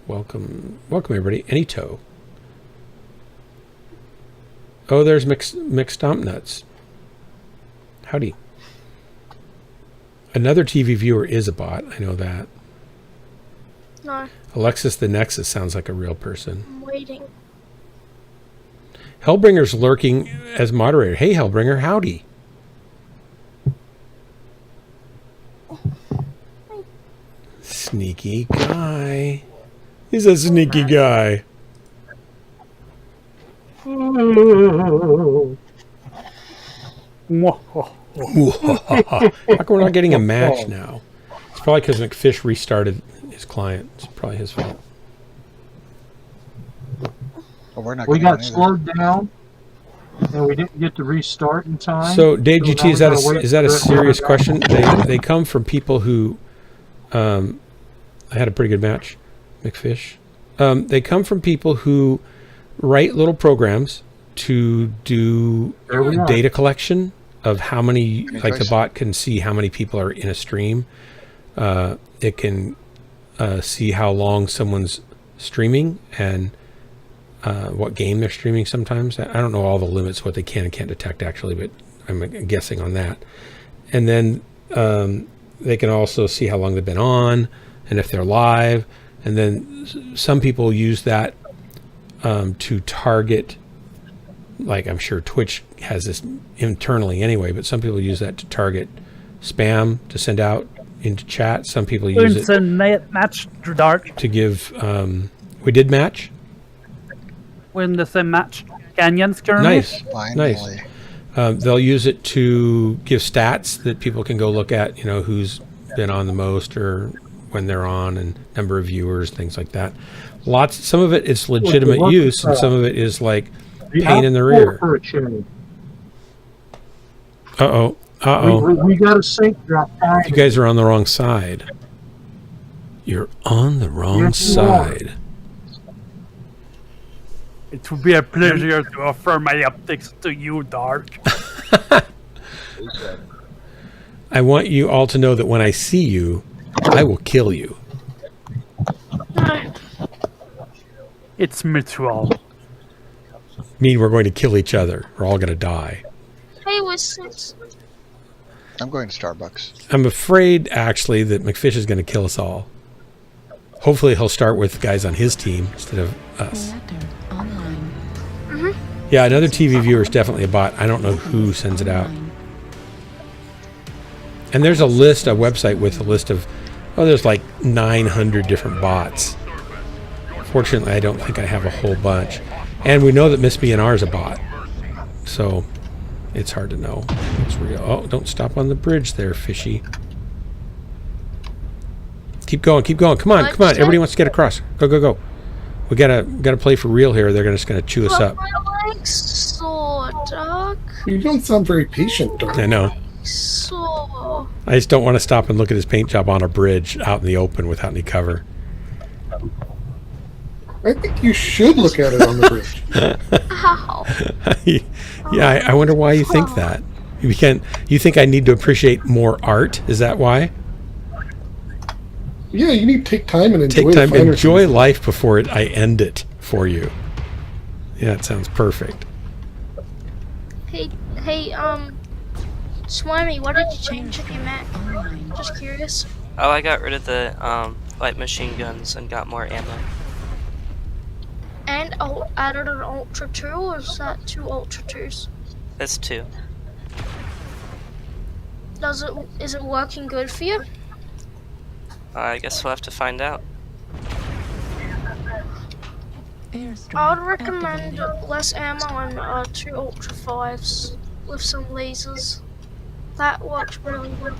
Welcome, everybody. Anyto. Oh, there's Mixstomp Nuts. Howdy. Another TV viewer is a bot. I know that. No. Alexis the Nexus sounds like a real person. I'm waiting. Hellbringer's lurking as moderator. Hey, Hellbringer, howdy. Sneaky guy. He's a sneaky guy. How come we're not getting a match now? It's probably because McFish restarted his client. It's probably his fault. Well, we got slowed down, and we didn't get to restart in time. So, Dave GT, is that a serious question? They come from people who, I had a pretty good match, McFish. They come from people who write little programs to do data collection of how many, like the bot can see how many people are in a stream. It can see how long someone's streaming and what game they're streaming sometimes. I don't know all the limits, what they can and can't detect actually, but I'm guessing on that. And then they can also see how long they've been on and if they're live. And then some people use that to target, like I'm sure Twitch has this internally anyway, but some people use that to target spam to send out into chat. Some people use it match dark to give. We did match. We're in the same match. Canyons currently. Nice, nice. They'll use it to give stats that people can go look at. You know who's been on the most or when they're on, and number of viewers, things like that. Some of it is legitimate use, and some of it is like pain in the rear. We got a sync drop. You guys are on the wrong side. You're on the wrong side. It would be a pleasure to offer my optics to you, Dark. I want you all to know that when I see you, I will kill you. It's mutual. Mean we're going to kill each other. We're all going to die. Hey, what's this? I'm going to Starbucks. I'm afraid, actually, that McFish is going to kill us all. Hopefully he'll start with guys on his team instead of us. Yeah, another TV viewer is definitely a bot. I don't know who sends it out. And there's a website with a list of, there's like 900 different bots. Fortunately, I don't think I have a whole bunch. And we know that Miss B&R is a bot. So it's hard to know what's real. Oh, don't stop on the bridge there, fishy. Keep going, keep going. Come on, come on. Everybody wants to get across. Go, go, go. We gotta play for real here. They're just gonna chew us up. My legs sore, Doc. You don't sound very patient, Dark. I know. Sore. I just don't want to stop and look at his paint job on a bridge out in the open without any cover. I think you should look at it on the bridge. Ow. Yeah, I wonder why you think that. You think I need to appreciate more art? Is that why? Yeah, you need to take time and enjoy enjoy life before I end it for you. Yeah, it sounds perfect. Hey, Swimey, what did you change in your Mech? Just curious. Oh, I got rid of the light machine guns and got more ammo. And added an Ultra 2, or is that 2 Ultra 2s? That's 2. Is it working good for you? I guess we'll have to find out. I would recommend less ammo and 2 Ultra 5s with some lasers. That works really well.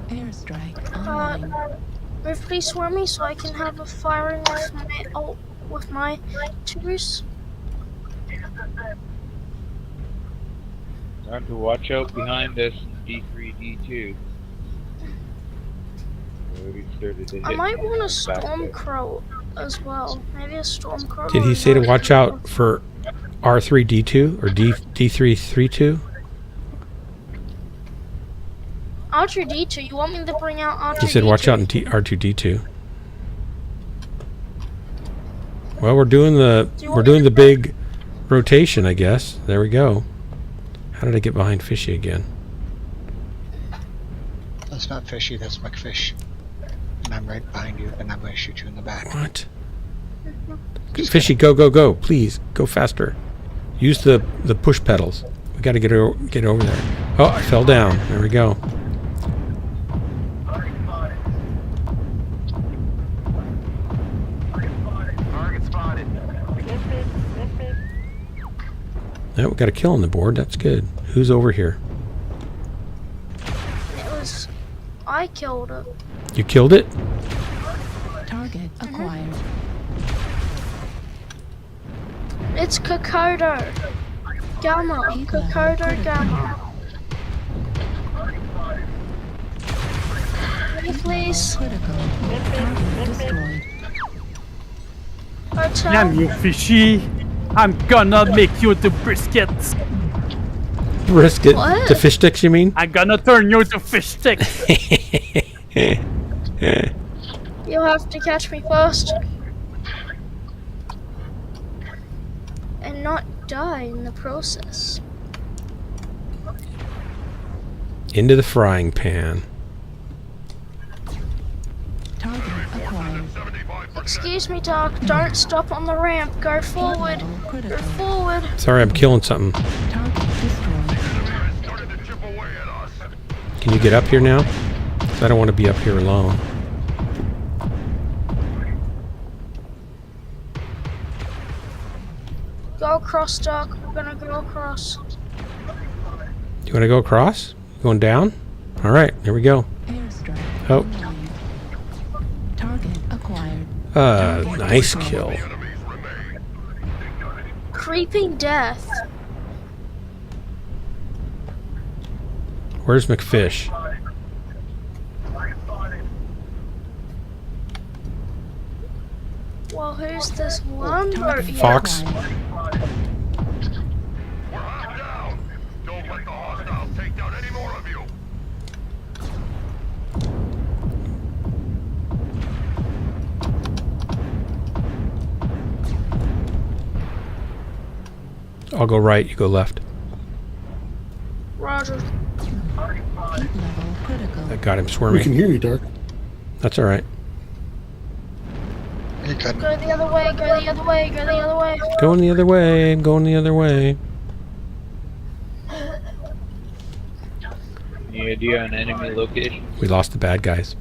Airstrike online. Move please for me so I can have a firing with my 2s. Time to watch out behind us, D3, D2. I might want a Stormcrow as well. Maybe a Stormcrow. Did he say to watch out for R3D2 or D332? R2D2. You want me to bring out R2D2? He said watch out in R2D2. Well, we're doing the big rotation, I guess. There we go. How did I get behind Fishy again? That's not Fishy, that's McFish. And I'm right behind you, and I'm going to shoot you in the back. What? Fishy, go, go, go. Please, go faster. Use the push pedals. We got to get over there. Oh, I fell down. There we go. Yeah, we got a kill on the board. That's good. Who's over here? I killed it. You killed it? Target acquired. It's Kokodo. Gamma. Kokodo Gamma. Please. Damn you, Fishy. I'm gonna make you to briskets. Brisket? What? To fish sticks, you mean? I'm gonna turn you to fish sticks. You'll have to catch me first. And not die in the process. Into the frying pan. Target acquired. Excuse me, Doc. Don't stop on the ramp. Go forward. Go forward. Sorry, I'm killing something. Target destroyed. Can you get up here now? 'Cause I don't want to be up here alone. Go across, Doc. We're gonna go across. You want to go across? Going down? All right, here we go. Airstrike. Oh. Target acquired. Nice kill. Creeping death. Where's McFish? Well, who's this one? Fox. I'll go right, you go left. Roger. That got him squirming. We can hear you, Dark. That's all right. You couldn't. Go the other way, go the other way, go the other way. Going the other way, going the other way. You Any idea on enemy location? We lost the bad guys.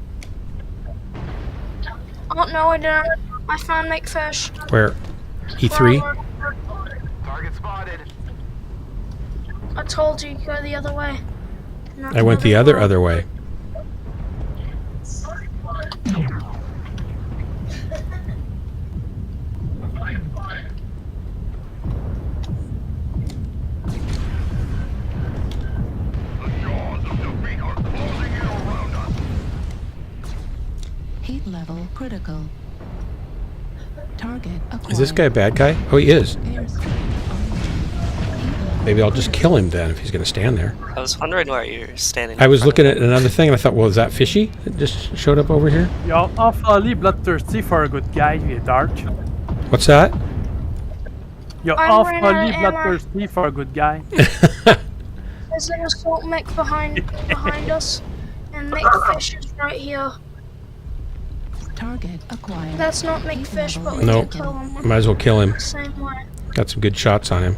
Oh no, I didn't. I found Mechfish. Where? E3? Target spotted. I told you, go the other way. Not I went the other way. Heat level critical. Target acquired. Is this guy a bad guy? Oh, he is. Maybe I'll just kill him then if he's going to stand there. I was wondering where you're standing. I was looking at another thing and I thought, well, is that Fishy that just showed up over here? You're awfully bloodthirsty for a good guy, you Dark. What's that? You're I'm awfully running out of bloodthirsty for a good guy. There's an assault mech behind us, and Mechfish is right here. Target acquired. That's not Mechfish, but we Nope. can kill him. Might as well kill him. Same way. Got some good shots on him.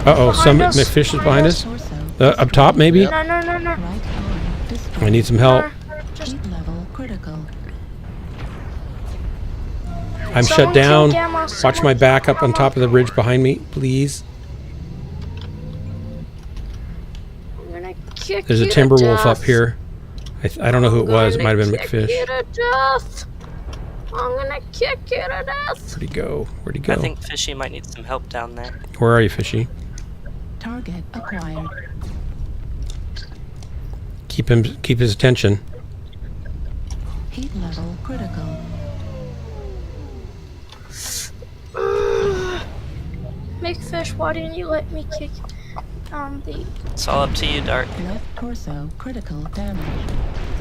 Uh-oh, Behind some us, Mechfish is behind us? behind Up top, maybe? No, no, no, no. I need some help. Just Heat level critical. I'm shut Someone kill down. Gamma, Watch someone my back kill up on top of the ridge behind me, please. I'm gonna kick There's a you to timber wolf up death. here. I don't know who it was. It might have been Kick Mechfish. you to death. I'm gonna kick you to death. Where'd he go? Where'd he go? I think Fishy might need some help down there. Where are you, Fishy? Target acquired. Keep his attention. Heat level critical. Mechfish, why didn't you let me kick the It's all up to you, Dark. Left torso critical damage.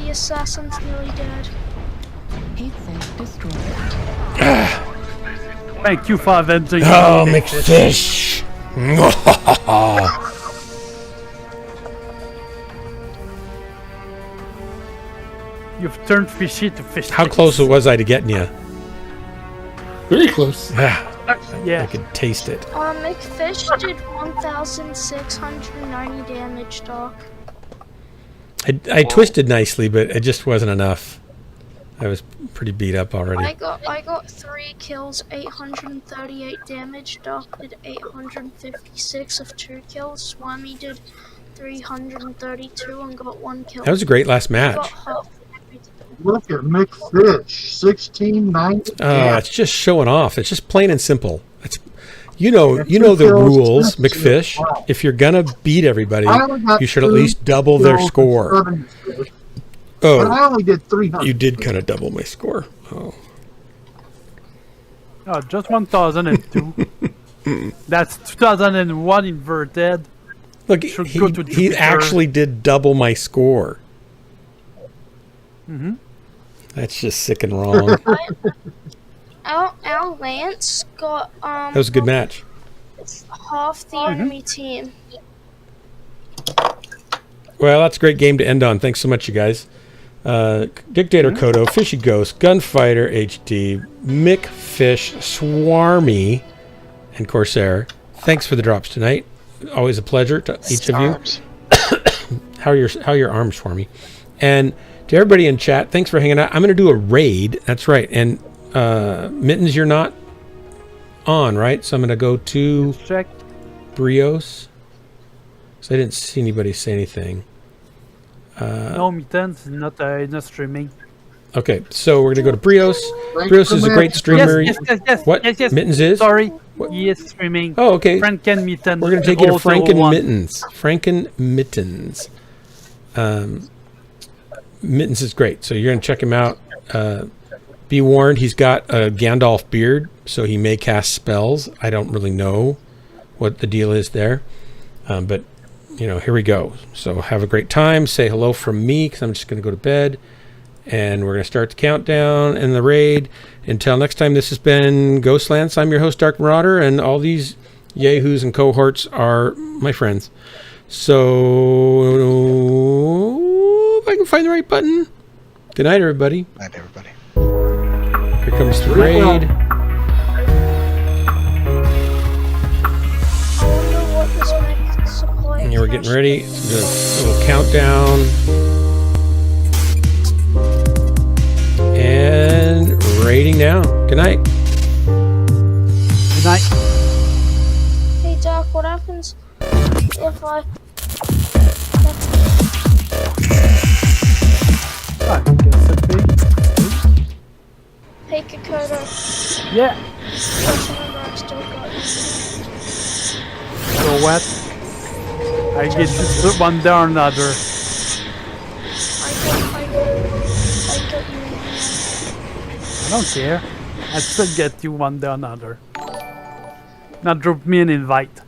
assassin's nearly dead. Heat sink destroyed. Thank you for avenging Oh, me, Mechfish! You've turned Fishy to fish. How close was I to getting you? Very close. Yeah. I could taste it. Mechfish did 1,690 damage, Doc. I twisted nicely, but it just wasn't enough. I was pretty beat up already. I got 3 kills, 838 damage. Doc did 856 of 2 kills. Swarmy did 332 and got 1 kill. That was a great last I match. got half everything. Look at Mechfish, 1690. It's just showing off. It's just plain and simple. It's you know the kills, rules, that's Mechfish. wow. If you're gonna beat everybody, I only got you should at 2 least double their kills score. and 7 kills. But I Oh, only did 300. you did kind of double my score. Oh, Oh, just 1002. That's 2001 inverted. look, Should go to he Jupiter. actually did double my score. Mm-hmm. That's just sick and wrong. Our Lance got That was a good match. half the enemy team. Well, that's a great game to end on. Thanks so much, you guys. Dictator Kodo, Fishy Ghost, Gunfighter HD, Mechfish, Swarmy, and Corsair. Thanks for the drops tonight. Always a pleasure to each of you. How are your arms, Swarmy? And to everybody in chat, thanks for hanging out. I'm going to do a raid. That's right. And Mittens, you're not on, right? So I'm going to go to Check. Brios. So I didn't see anybody say anything. No, Mittens is not streaming. Okay, so we're going to go to Brios. Brios is a great streamer. Yes. What? Yes. Mittens is? Sorry. He is streaming. Oh, okay. Franken Mittens. We're going to take you to 001. Franken Mittens. Mittens is great, so you're going to check him out. Be warned, he's got a Gandalf beard, so he may cast spells. I don't really know what the deal is there. But, you know, here we go. So have a great time. Say hello from me, because I'm just going to go to bed. And we're going to start the countdown and the raid. Until next time, this has been Ghostlands. I'm your host, Dark Marauder, and all these yahoos and cohorts are my friends. So, if I can find the right button. Good night, everybody. Good night, everybody. Here comes the raid. I wonder what this mech supply And we're getting ready. The little countdown. And raiding now. Good night. Good night. Hey Doc, what happens if I... Hey Kokoda. Yeah. Just remember I still got you. So what? I get to put one down another. I got you. I don't care. I still get you one down another. Now drop me an invite.